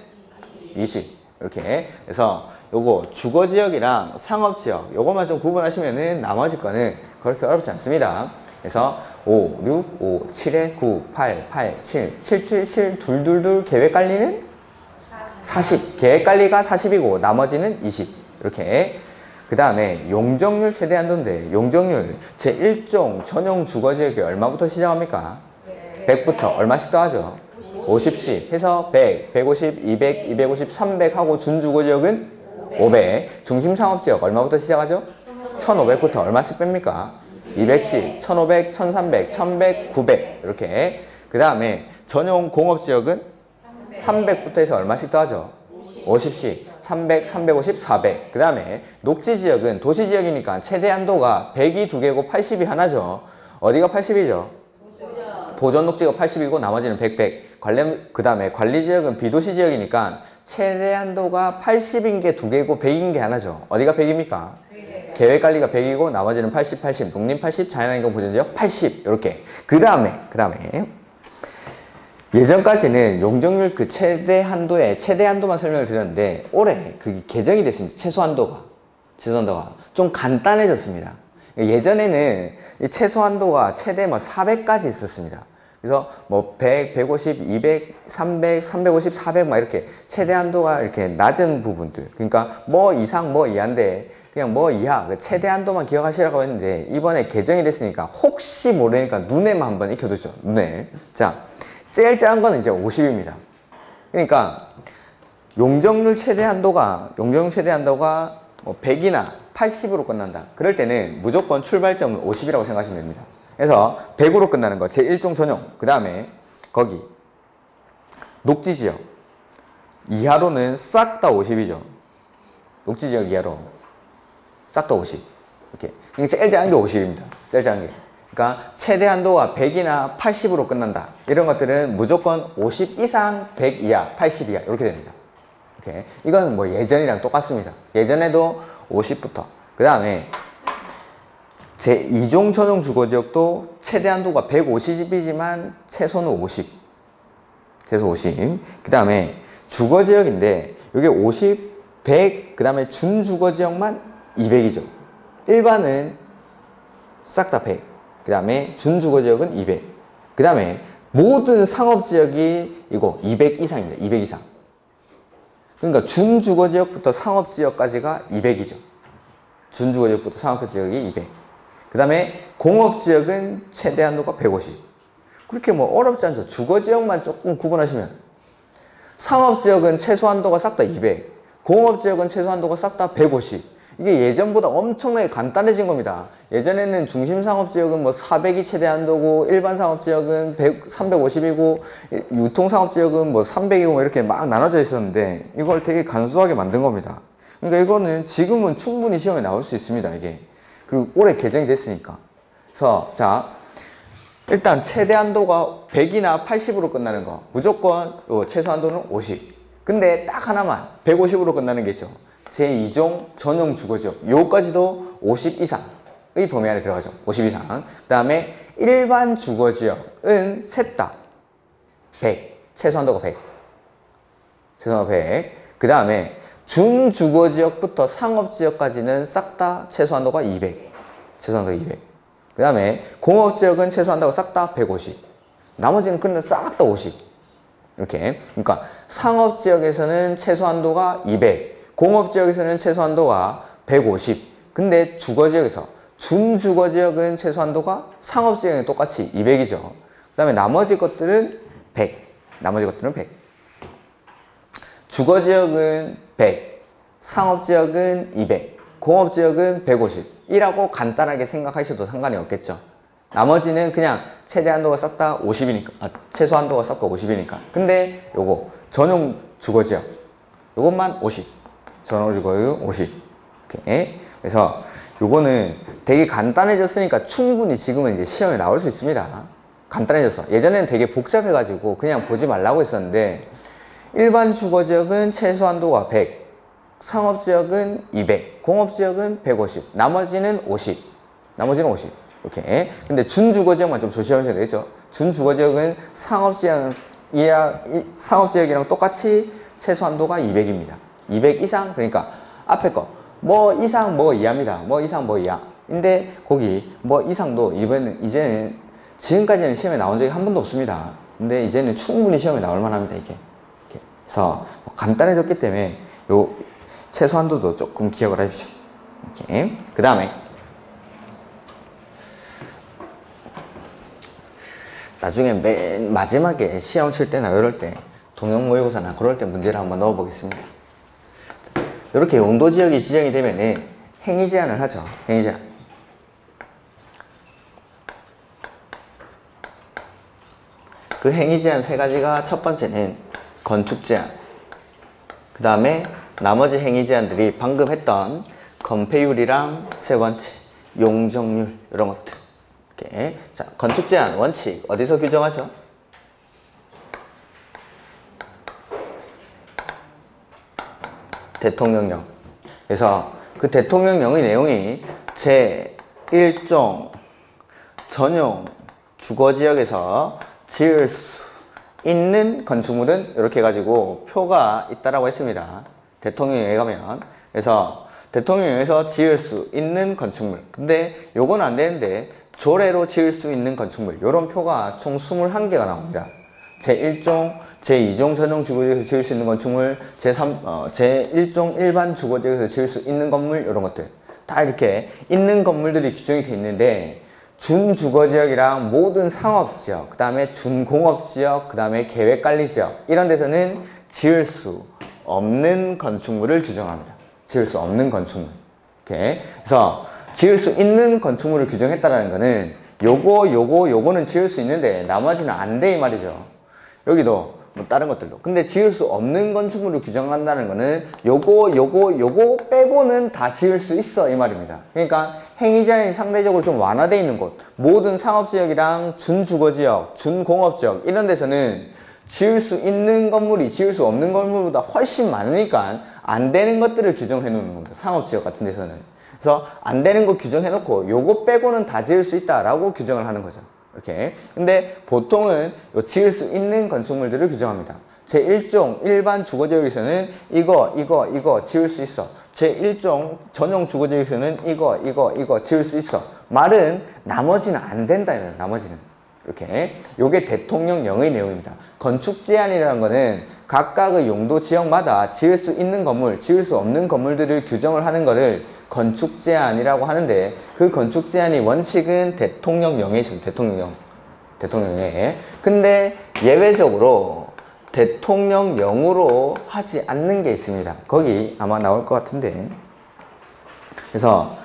S1: 20. 이렇게. 그래서 요거 주거지역이랑 상업지역 요것만 좀 구분하시면은 나머지 거는 그렇게 어렵지 않습니다. 그래서 5, 6, 5, 7에 9, 8, 8, 7, 7, 7, 7, 둘둘둘 계획관리는 40. 계획관리가 40이고 나머지는 20. 이렇게. 그 다음에 용적률 최대 한도인데 용적률 제1종 전용 주거지역이 얼마부터 시작합니까? 100부터 얼마씩 더하죠? 50씩 해서 100, 150, 200, 250, 300 하고 준주거지역은 500. 중심상업지역 얼마부터 시작하죠? 1500부터 얼마씩 뺍니까? 200씩, 1500, 1300, 1100, 900 이렇게. 그 다음에 전용 공업지역은 300부터 해서 얼마씩 더하죠? 50씩, 300, 350, 400. 그 다음에 녹지지역은 도시지역이니까 최대 한도가 100이 2개고 80이 하나죠. 어디가 80이죠? 보전 녹지가 80이고 나머지는 100, 100. 그 다음에 관리지역은 비도시지역이니까 최대 한도가 80인 게 2개고 100인 게 하나죠. 어디가 100입니까? 계획관리가 100이고 나머지는 80, 80. 농림 80, 자연환경 보전지역 80. 이렇게. 그 다음에 예전까지는 용적률 그 최대 한도만 설명을 드렸는데 올해 그게 개정이 됐습니다. 최소 한도가 좀 간단해졌습니다. 예전에는 이 최소 한도가 최대 400까지 있었습니다. 그래서 100, 150, 200, 300, 350, 400 막 이렇게 최대 한도가 이렇게 낮은 부분들. 그러니까 이상 이하인데 그냥 이하 그 최대 한도만 기억하시라고 했는데 이번에 개정이 됐으니까 혹시 모르니까 눈에만 한번 익혀두죠. 눈에. 자, 제일 작은 거는 이제 50입니다. 그러니까 용적률 최대 한도가 100이나 80으로 끝난다. 그럴 때는 무조건 출발점은 50이라고 생각하시면 됩니다. 그래서 100으로 끝나는 거 제1종 전용. 그 다음에 거기 녹지지역 이하로는 싹 다 50이죠. 녹지지역 이하로 싹 다 50. 이렇게. 이게 제일 작은 게 50입니다. 제일 작은 게. 그러니까 최대 한도가 100이나 80으로 끝난다. 이런 것들은 무조건 50 이상, 100 이하, 80 이하 이렇게 됩니다. 이렇게. 이건 예전이랑 똑같습니다. 예전에도 50부터. 그 다음에 제2종 전용 주거지역도 최대 한도가 150이지만 최소는 50. 최소 50. 그 다음에 주거지역인데 이게 50, 100, 그 다음에 준주거지역만 200이죠. 일반은 싹 다 100. 그 다음에 준주거지역은 200. 그 다음에 모든 상업지역이 이거 200 이상입니다. 200 이상. 그러니까 준주거지역부터 상업지역까지가 200이죠. 준주거지역부터 상업지역이 200. 그 다음에 공업지역은 최대 한도가 150. 그렇게 어렵지 않죠. 주거지역만 조금 구분하시면. 상업지역은 최소 한도가 싹 다 200. 공업지역은 최소 한도가 싹 다 150. 이게 예전보다 엄청나게 간단해진 겁니다. 예전에는 중심상업지역은 400이 최대 한도고 일반 상업지역은 350이고 유통상업지역은 300이고 이렇게 막 나눠져 있었는데 이걸 되게 간소하게 만든 겁니다. 그러니까 이거는 지금은 충분히 시험에 나올 수 있습니다. 이게. 그리고 올해 개정이 됐으니까. 그래서 자 일단 최대 한도가 100이나 80으로 끝나는 거 무조건 최소 한도는 50. 근데 딱 하나만 150으로 끝나는 게 있죠. 제2종 전용 주거지역 요까지도 50 이상의 범위 안에 들어가죠. 50 이상. 그 다음에 일반 주거지역은 셋 다 100. 최소한도가 100. 최소한도가 100. 그 다음에 준주거지역부터 상업지역까지는 싹 다 최소한도가 200. 최소한도가 200. 그 다음에 공업지역은 최소한도가 싹 다 150. 나머지는 그냥 싹 다 50. 이렇게. 그러니까 상업지역에서는 최소한도가 200, 공업지역에서는 최소한도가 150. 근데 주거지역에서 준주거지역은 최소한도가 상업지역에 똑같이 200이죠. 그 다음에 나머지 것들은 100. 나머지 것들은 100. 주거지역은 100, 상업지역은 200, 공업지역은 150이라고 간단하게 생각하셔도 상관이 없겠죠. 나머지는 그냥 최대한도가 싹 다 50이니까, 최소한도가 싹 다 50이니까. 근데 요거 전용 주거지역 요것만 50, 전용 주거지역 50. 이렇게. 그래서 요거는 되게 간단해졌으니까 충분히 지금은 이제 시험에 나올 수 있습니다. 간단해졌어. 예전에는 되게 복잡해가지고 그냥 보지 말라고 했었는데, 일반 주거지역은 최소한도가 100, 상업지역은 200, 공업지역은 150, 나머지는 50. 나머지는 50. 이렇게. 근데 준주거지역만 좀 조심하셔야 되겠죠. 준주거지역은 상업지역이랑 똑같이 최소한도가 200입니다. 200 이상, 그러니까 앞에 거 뭐 이상 뭐 이하입니다. 뭐 이상 뭐 이하. 근데 거기 뭐 이상도 이제는 지금까지는 시험에 나온 적이 한 번도 없습니다. 근데 이제는 충분히 시험에 나올 만합니다, 이게. 그래서 간단해졌기 때문에 요 최소한도도 조금 기억을 해주십시오. 이렇게. 그 다음에 나중에 맨 마지막에 시험 칠 때나 이럴 때 동영 모의고사나 그럴 때 문제를 한번 넣어 보겠습니다. 이렇게 용도 지역이 지정이 되면은 행위 제한을 하죠. 행위 제한. 그 행위 제한 세 가지가, 첫 번째는 건축 제한, 그 다음에 나머지 행위 제한들이 방금 했던 건폐율이랑 세 번째 용적률 이런 것들. 이렇게. 자, 건축 제한 원칙 어디서 규정하죠? 대통령령. 그래서 그 대통령령의 내용이 제1종 전용 주거지역에서 지을 수 있는 건축물은 이렇게 해가지고 표가 있다라고 했습니다. 대통령령에 가면. 그래서 대통령령에서 지을 수 있는 건축물. 근데 요건 안 되는데 조례로 지을 수 있는 건축물. 요런 표가 총 21개가 나옵니다. 제1종, 제2종 전용 주거지역에서 지을 수 있는 건축물, 제1종 일반 주거지역에서 지을 수 있는 건물, 이런 것들. 다 이렇게 있는 건물들이 규정이 되어 있는데, 준주거지역이랑 모든 상업지역, 그 다음에 준공업지역, 그 다음에 계획관리지역, 이런 데서는 지을 수 없는 건축물을 규정합니다. 지을 수 없는 건축물. 이렇게. 그래서 지을 수 있는 건축물을 규정했다는 거는 요거는 지을 수 있는데 나머지는 안 돼 이 말이죠. 여기도 뭐 다른 것들도. 근데 지을 수 없는 건축물을 규정한다는 거는 요거 빼고는 다 지을 수 있어 이 말입니다. 그러니까 행위 제한이 상대적으로 좀 완화되어 있는 곳, 모든 상업지역이랑 준주거지역, 준공업지역 이런 데서는 지을 수 있는 건물이 지을 수 없는 건물보다 훨씬 많으니까 안 되는 것들을 규정해 놓는 겁니다. 상업지역 같은 데서는. 그래서 안 되는 거 규정해 놓고 요거 빼고는 다 지을 수 있다라고 규정을 하는 거죠. 이렇게. 근데 보통은 요 지을 수 있는 건축물들을 규정합니다. 제1종 일반 주거지역에서는 이거 지을 수 있어. 제1종 전용 주거지역에서는 이거 지을 수 있어. 말은 나머지는 안 된다. 나머지는. 이렇게. 요게 대통령령의 내용입니다. 건축 제한이라는 거는 각각의 용도 지역마다 지을 수 있는 건물, 지을 수 없는 건물들을 규정을 하는 거를 건축 제한이라고 하는데, 그 건축 제한이 원칙은 대통령령에 있습니다. 대통령령에. 근데 예외적으로 대통령령으로 하지 않는 게 있습니다. 거기 아마 나올 것 같은데. 그래서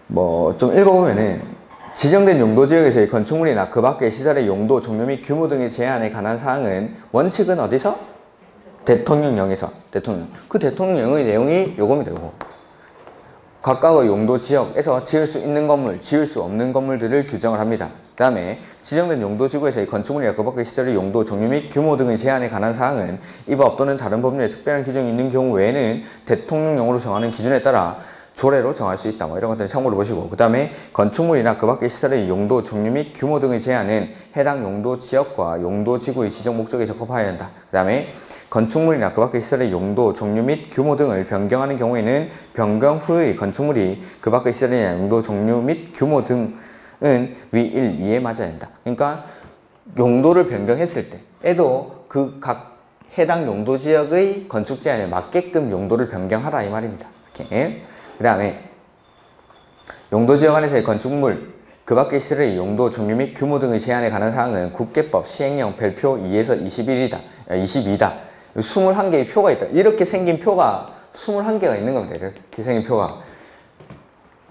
S1: 뭐 좀 읽어보면은, 지정된 용도지역에서의 건축물이나 그 밖의 시설의 용도, 종류 및 규모 등의 제한에 관한 사항은 원칙은 어디서? 대통령령에서. 대통령. 그 대통령령의 내용이 요겁니다. 요거. 각각의 용도 지역에서 지을 수 있는 건물, 지을 수 없는 건물들을 규정을 합니다. 그 다음에 지정된 용도 지구에서의 건축물이나 그 밖의 시설의 용도, 종류 및 규모 등의 제한에 관한 사항은 이 법 또는 다른 법률에 특별한 규정이 있는 경우 외에는 대통령령으로 정하는 기준에 따라 조례로 정할 수 있다. 뭐 이런 것들을 참고로 보시고, 그 다음에 건축물이나 그 밖의 시설의 용도, 종류 및 규모 등의 제한은 해당 용도 지역과 용도 지구의 지정 목적에 적합하여야 한다. 그 다음에 건축물이나 그 밖의 시설의 용도, 종류 및 규모 등을 변경하는 경우에는 변경 후의 건축물이 그 밖의 시설의 용도, 종류 및 규모 등은 위 1, 2에 맞아야 한다. 그러니까 용도를 변경했을 때에도 그 각 해당 용도 지역의 건축 제한에 맞게끔 용도를 변경하라 이 말입니다. 이렇게. 그 다음에 용도 지역 안에서의 건축물 그 밖의 시설의 용도, 종류 및 규모 등의 제한에 관한 사항은 국계법 시행령 별표 2에서 21이다. 22다. 21개의 표가 있다. 이렇게 생긴 표가 21개가 있는 겁니다. 이렇게 생긴 표가.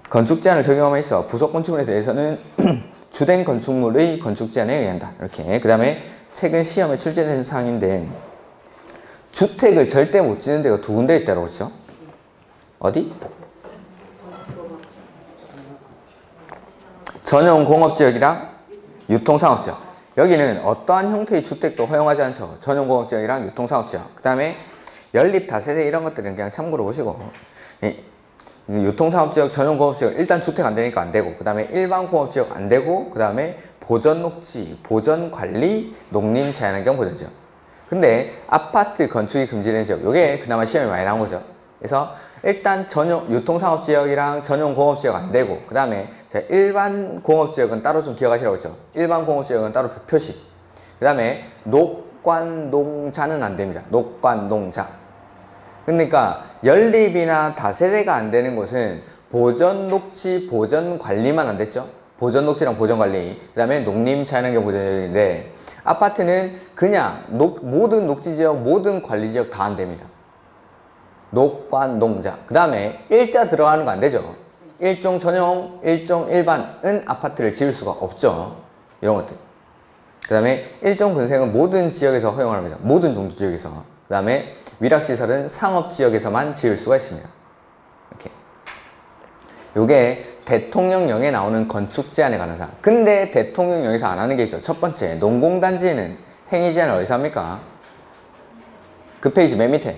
S1: 건축 제한을 적용함에 있어 부속 건축물에 대해서는 주된 건축물의 건축 제한에 의한다. 이렇게. 그 다음에 최근 시험에 출제된 사항인데 주택을 절대 못 짓는 데가 두 군데 있다고 그랬죠? 어디? 전용 공업지역이랑 유통상업지역. 여기는 어떠한 형태의 주택도 허용하지 않죠. 전용 공업지역이랑 유통상업지역. 그 다음에 연립 다세대 이런 것들은 그냥 참고로 보시고 유통상업지역, 전용 공업지역 일단 주택 안 되니까 안 되고 그 다음에 일반 공업지역 안 되고 그 다음에 보전녹지, 보전관리, 농림, 자연환경 보전지역. 근데 아파트 건축이 금지되는 지역 요게 그나마 시험에 많이 나온 거죠. 그래서 일단 전용 유통상업지역이랑 전용 공업지역 안 되고 그 다음에 일반 공업지역은 따로 좀 기억하시라고 했죠. 일반 공업지역은 따로 표시. 그 다음에 녹관농자는 안 됩니다. 녹관농자. 그러니까 연립이나 다세대가 안 되는 곳은 보전녹지, 보전관리만 안 됐죠. 보전녹지랑 보전관리. 그 다음에 농림, 자연환경 보전지역인데 아파트는 그냥 모든 녹지지역, 모든 관리지역 다 안 됩니다. 녹관농자. 그 다음에 일자 들어가는 거 안 되죠. 일종 전용, 일종 일반은 아파트를 지을 수가 없죠. 이런 것들. 그 다음에 일종 근생은 모든 지역에서 허용을 합니다. 모든 용도 지역에서. 그 다음에 위락시설은 상업지역에서만 지을 수가 있습니다. 이렇게. 요게 대통령령에 나오는 건축 제한에 관한 사항. 근데 대통령령에서 안 하는 게 있죠. 첫 번째, 농공단지에는 행위 제한을 어디서 합니까? 그 페이지 맨 밑에.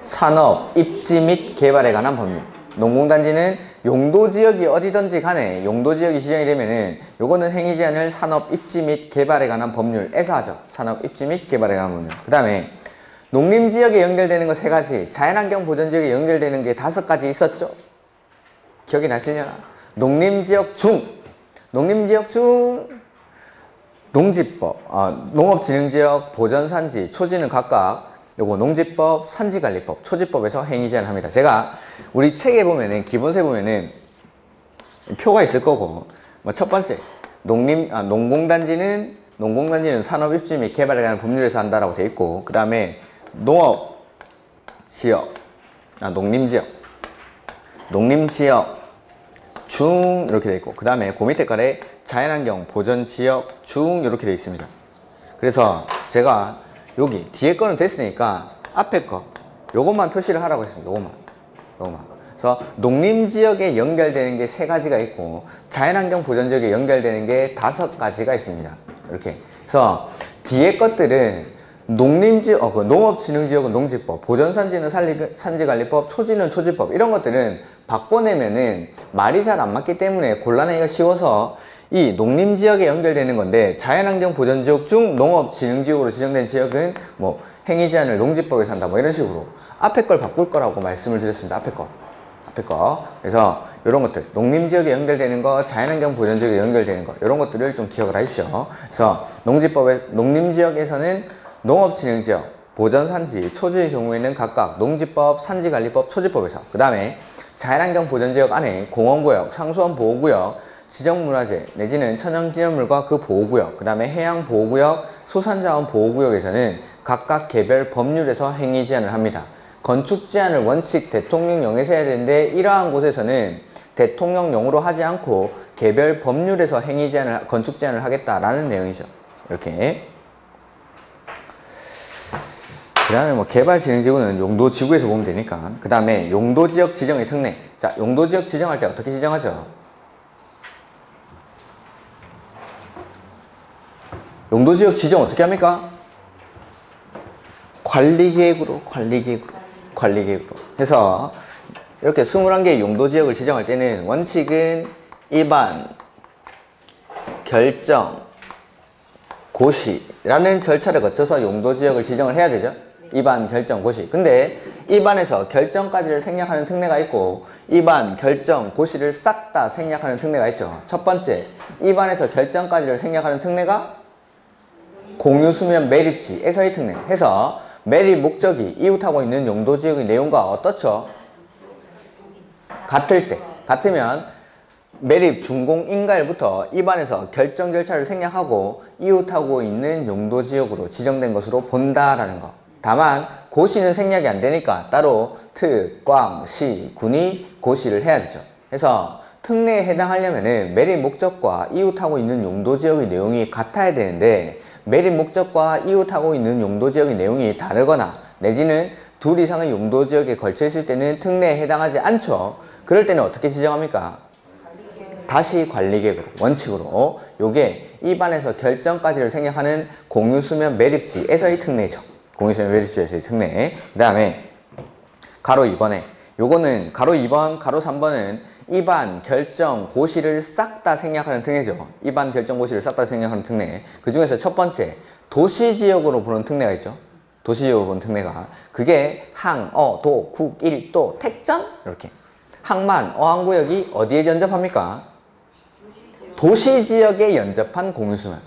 S1: 산업, 입지 및 개발에 관한 법률. 농공단지는 용도지역이 어디든지 간에 용도지역이 지정이 되면은 요거는 행위 제한을 산업, 입지 및 개발에 관한 법률에서 하죠. 산업, 입지 및 개발에 관한 법률. 그 다음에 농림지역에 연결되는 거 3가지, 자연환경 보전지역에 연결되는 게 5가지 있었죠. 기억이 나시려나? 농림지역 중, 농지법, 농업진흥지역, 보전산지, 초지는 각각 요거 농지법, 산지관리법, 초지법에서 행위 제한을 합니다. 제가 우리 책에 보면은 기본서에 보면은 표가 있을 거고 뭐 첫 번째 농공단지는 산업 입지 및 개발에 관한 법률에서 한다라고 돼 있고 그 다음에 농림지역 중 이렇게 돼 있고 그 다음에 그 밑에 깔에 자연환경 보전지역 중 이렇게 돼 있습니다. 그래서 제가 여기 뒤에 거는 됐으니까 앞에 거 요것만 표시를 하라고 했습니다. 요것만. 그래서 농림지역에 연결되는 게 3가지가 있고 자연환경 보전지역에 연결되는 게 5가지가 있습니다. 이렇게. 그래서 뒤에 것들은 농업진흥지역은 농지법, 보전산지는 산지관리법, 초지는 초지법 이런 것들은 바꿔내면은 말이 잘 안 맞기 때문에 곤란하기가 쉬워서 이 농림지역에 연결되는 건데 자연환경 보전지역 중 농업진흥지역으로 지정된 지역은 뭐 행위 제한을 농지법에서 한다 뭐 이런 식으로 앞에 걸 바꿀 거라고 말씀을 드렸습니다. 앞에 거. 그래서 이런 것들 농림지역에 연결되는 거, 자연환경 보전지역에 연결되는 거 이런 것들을 좀 기억을 하십시오. 그래서 농림지역에서는 농업진흥지역, 보전산지, 초지의 경우에는 각각 농지법, 산지관리법, 초지법에서 그 다음에 자연환경 보전지역 안에 공원구역, 상수원 보호구역, 지정문화재 내지는 천연기념물과 그 보호구역, 그 다음에 해양보호구역, 수산자원 보호구역에서는 각각 개별 법률에서 행위 제한을 합니다. 건축 제한을 원칙 대통령령에서 해야 되는데 이러한 곳에서는 대통령령으로 하지 않고 개별 법률에서 행위 제한을, 건축 제한을 하겠다라는 내용이죠. 이렇게. 그 다음에 뭐 개발진흥지구는 용도지구에서 보면 되니까. 그 다음에 용도지역 지정의 특례. 자, 용도지역 지정할 때 어떻게 지정하죠? 용도지역 지정 어떻게 합니까? 관리계획으로 해서 이렇게 21개의 용도지역을 지정할 때는 원칙은 입안, 결정, 고시라는 절차를 거쳐서 용도지역을 지정을 해야 되죠. 입안, 결정, 고시. 근데 입안에서 결정까지를 생략하는 특례가 있고 입안, 결정, 고시를 싹 다 생략하는 특례가 있죠. 첫 번째, 입안에서 결정까지를 생략하는 특례가 공유수면 매립지에서의 특례. 해서 매립 목적이 이웃하고 있는 용도지역의 내용과 어떻죠? 같을 때. 같으면 매립 준공 인가일부터 입안에서 결정 절차를 생략하고 이웃하고 있는 용도지역으로 지정된 것으로 본다라는 거. 다만 고시는 생략이 안 되니까 따로 특, 꽝, 시, 군이 고시를 해야 되죠. 그래서 특례에 해당하려면 매립 목적과 이웃하고 있는 용도지역의 내용이 같아야 되는데 매립 목적과 이웃하고 있는 용도지역의 내용이 다르거나 내지는 둘 이상의 용도지역에 걸쳐 있을 때는 특례에 해당하지 않죠. 그럴 때는 어떻게 지정합니까? 다시 관리계획으로, 원칙으로. 요게 입안에서 결정까지를 생략하는 공유수면 매립지에서의 특례죠. 공유수면 매립지에서의 특례. 그 다음에 가로 2번에 요거는 가로 2번, 가로 3번은 입안, 결정, 고시를 싹 다 생략하는 특례죠. 입안, 결정, 고시를 싹 다 생략하는 특례. 그 중에서 첫 번째, 도시지역으로 보는 특례가 있죠. 도시지역으로 보는 특례가. 그게 항, 도, 국, 일, 도, 택전? 이렇게. 항만, 어항구역이 어디에 연접합니까? 도시지역에 연접한 공유수면.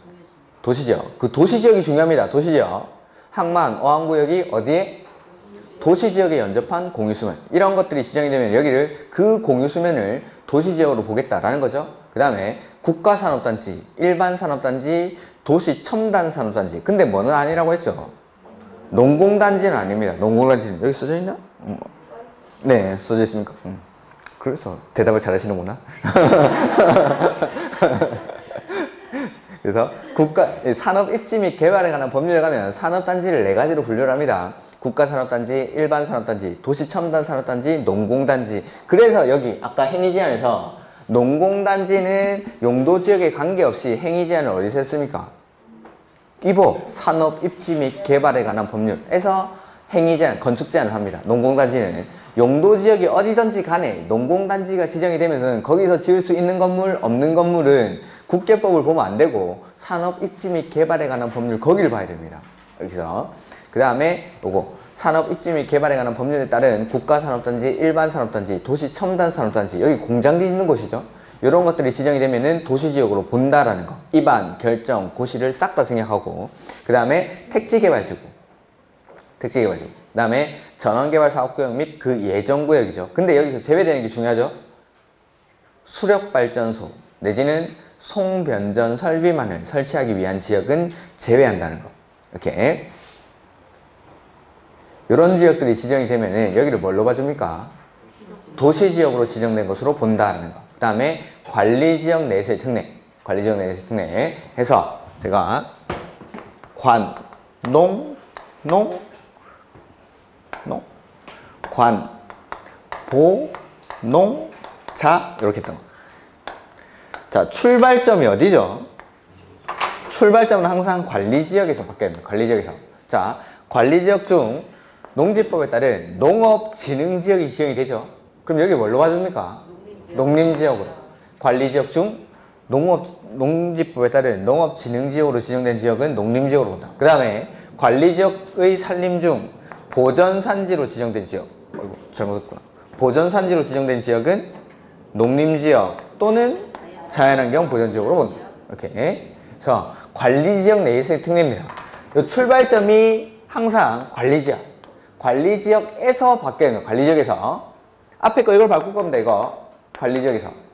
S1: 도시지역. 그 도시지역이 중요합니다. 도시지역. 항만, 어항구역이 어디에? 도시지역에 연접한 공유수면. 이런 것들이 지정이 되면 여기를 그 공유수면을 도시지역으로 보겠다라는 거죠. 그 다음에 국가산업단지, 일반산업단지, 도시첨단산업단지. 근데 뭐는 아니라고 했죠? 농공단지는 아닙니다. 농공단지는 여기 써져 있나? 네, 써져 있습니까? 그래서 대답을 잘 하시는구나. 그래서 산업 입지 및 개발에 관한 법률에 가면 산업단지를 4가지로 분류를 합니다. 국가산업단지, 일반산업단지, 도시첨단산업단지, 농공단지. 그래서 여기 아까 행위제한에서 농공단지는 용도지역에 관계없이 행위제한을 어디서 했습니까? 이보 산업 입지 및 개발에 관한 법률에서 행위제한, 건축제한을 합니다. 농공단지는 용도지역이 어디든지 간에 농공단지가 지정이 되면은 거기서 지을 수 있는 건물, 없는 건물은 국계법을 보면 안 되고 산업 입지 및 개발에 관한 법률 거기를 봐야 됩니다. 여기서 그 다음에 요거 산업 입지 및 개발에 관한 법률에 따른 국가산업단지, 일반산업단지, 도시첨단산업단지 여기 공장지 있는 곳이죠. 이런 것들이 지정이 되면은 도시지역으로 본다라는 거. 입안, 결정, 고시를 싹 다 생략하고 그 다음에 택지개발지구. 택지개발지구. 그 다음에 전원개발사업구역 및 그 예정구역이죠. 근데 여기서 제외되는 게 중요하죠. 수력발전소 내지는 송변전 설비만을 설치하기 위한 지역은 제외한다는 거. 이렇게. 이런 지역들이 지정이 되면은 여기를 뭘로 봐줍니까? 도시지역으로 지정된 것으로 본다는 거. 그 다음에 관리지역 내에서의 특례. 관리지역 내에서의 특례 해서 제가 관, 농, 관, 보, 농, 자 이렇게 했던 거. 자, 출발점이 어디죠? 출발점은 항상 관리지역에서 바뀌어야 됩니다. 관리지역에서. 자, 관리지역 중 농지법에 따른 농업진흥지역이 지정이 되죠. 그럼 여기 뭘로 봐줍니까? 농림지역으로. 관리지역 중 농지법에 따른 농업진흥지역으로 지정된 지역은 농림지역으로 본다. 그 다음에 관리지역의 산림 중 보전산지로 지정된 지역. 어이구, 잘못했구나. 보전산지로 지정된 지역은 농림지역 또는 자연환경 보전지역으로 본다. 이렇게. 그래서 관리지역 내에서의 특례입니다. 이 출발점이 항상 관리지역. 관리지역에서 바뀌어야 됩니다. 관리지역에서. 앞에 거 이걸 바꿀 겁니다. 이거. 관리지역에서.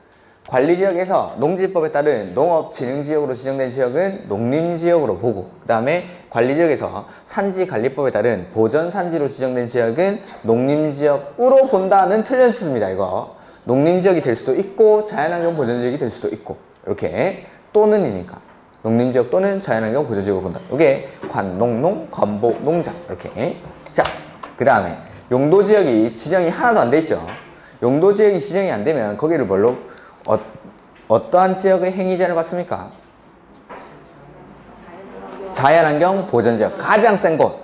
S1: 관리지역에서 농지법에 따른 농업진흥지역으로 지정된 지역은 농림지역으로 보고 그 다음에 관리지역에서 산지관리법에 따른 보전산지로 지정된 지역은 농림지역으로 본다는 틀렸습니다. 이거. 농림지역이 될 수도 있고 자연환경 보전지역이 될 수도 있고 이렇게 또는이니까 농림지역 또는 자연환경 보전지역으로 본다. 이게 관농농, 관보농장 이렇게. 자, 그 다음에 용도지역이 지정이 하나도 안 돼 있죠. 용도지역이 지정이 안 되면 거기를 뭘로 어떠한 지역의 행위제한을 받습니까? 자연환경 보전지역. 가장 센 곳.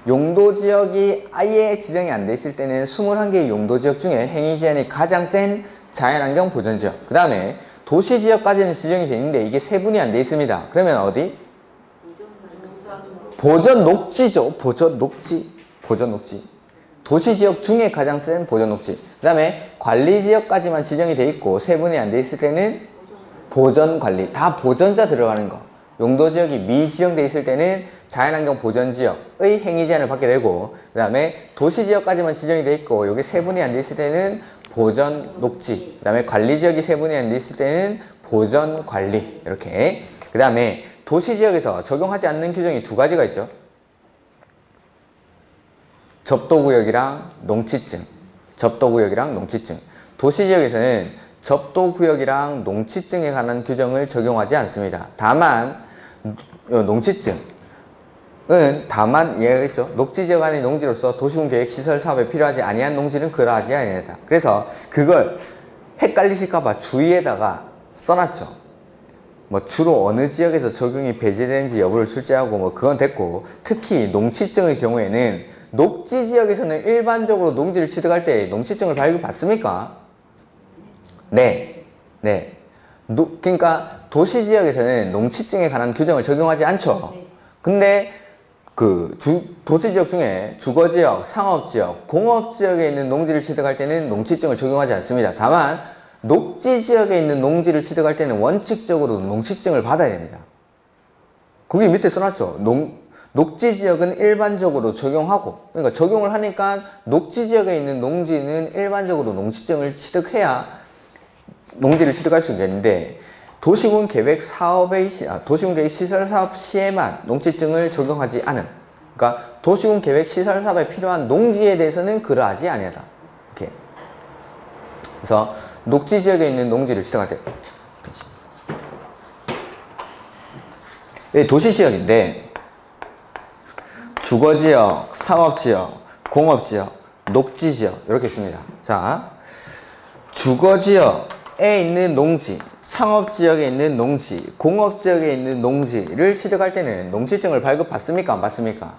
S1: 용도지역이 아예 지정이 안 돼 있을 때는 21개의 용도지역 중에 행위제한이 가장 센 자연환경 보전지역. 그 다음에 도시지역까지는 지정이 돼 있는데 이게 세분이 안 돼 있습니다. 그러면 어디? 보전녹지죠. 보전녹지. 보전 녹지. 도시지역 중에 가장 센 보전 녹지. 그 다음에 관리지역까지만 지정이 돼 있고 세분이 안 돼 있을 때는 보전관리. 다 보전자 들어가는 거. 용도지역이 미지정돼 있을 때는 자연환경 보전지역의 행위 제한을 받게 되고, 그 다음에 도시지역까지만 지정이 돼 있고 여기 세분이 안 돼 있을 때는 보전 녹지. 그 다음에 관리지역이 세분이 안 돼 있을 때는 보전관리. 이렇게. 그 다음에 도시지역에서 적용하지 않는 규정이 두 가지가 있죠. 접도구역이랑 농지증. 접도구역이랑 농지증. 도시지역에서는 접도구역이랑 농지증에 관한 규정을 적용하지 않습니다. 다만 농지증은 다만 얘기했죠. 녹지지역 안의 농지로서 도시군 계획 시설 사업에 필요하지 아니한 농지는 그러하지 아니하다. 그래서 그걸 헷갈리실까봐 주위에다가 써놨죠. 뭐 주로 어느 지역에서 적용이 배제되는지 여부를 출제하고 뭐 그건 됐고, 특히 농지증의 경우에는 녹지지역에서는 일반적으로 농지를 취득할 때 농지증을 발급받습니까? 네. 그러니까 도시지역에서는 농지증에 관한 규정을 적용하지 않죠. 근데 그 도시지역 중에 주거지역, 상업지역, 공업지역에 있는 농지를 취득할 때는 농지증을 적용하지 않습니다. 다만 녹지지역에 있는 농지를 취득할 때는 원칙적으로 농지증을 받아야 됩니다. 거기 밑에 써놨죠. 녹지지역은 일반적으로 적용하고, 그러니까 적용을 하니까 녹지지역에 있는 농지는 일반적으로 농지증을 취득해야 농지를 취득할 수 있는데, 도시군 계획 시설 사업 시에만 농지증을 적용하지 않은, 그러니까 도시군 계획 시설 사업에 필요한 농지에 대해서는 그러하지 아니하다. 이렇게. 그래서 녹지지역에 있는 농지를 취득할 때 도시지역인데 주거지역, 상업지역, 공업지역, 녹지지역 이렇게 있습니다. 자, 주거지역에 있는 농지, 상업지역에 있는 농지, 공업지역에 있는 농지를 취득할 때는 농지증을 발급받습니까? 안 받습니까?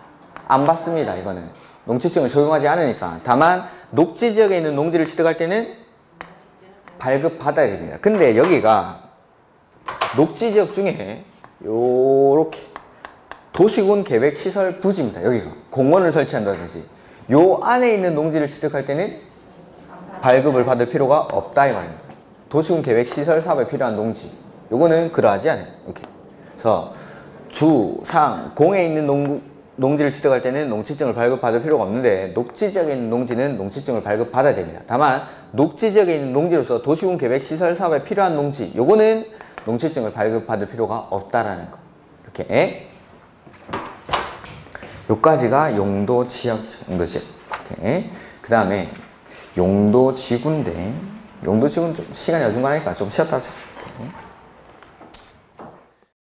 S1: 안 받습니다. 이거는 농지증을 적용하지 않으니까. 다만 녹지지역에 있는 농지를 취득할 때는 발급받아야 됩니다. 근데 여기가 녹지지역 중에 요렇게 도시군 계획 시설 부지입니다. 여기가 공원을 설치한다든지 요 안에 있는 농지를 취득할 때는 발급을 받을 필요가 없다 이 말입니다. 도시군 계획 시설 사업에 필요한 농지, 요거는 그러하지 않아요. 이렇게. 그래서 주, 상, 공에 있는 농지를 취득할 때는 농지증을 발급받을 필요가 없는데, 녹지지역에 있는 농지는 농지증을 발급받아야 됩니다. 다만 녹지지역에 있는 농지로서 도시군 계획 시설 사업에 필요한 농지, 요거는 농지증을 발급받을 필요가 없다라는 거. 이렇게. 요까지가 용도지역, 용도지역. 이렇게. 그 다음에 용도지구인데, 용도지구는 좀 시간이 어중간하니까 좀 쉬었다 하자. 이렇게.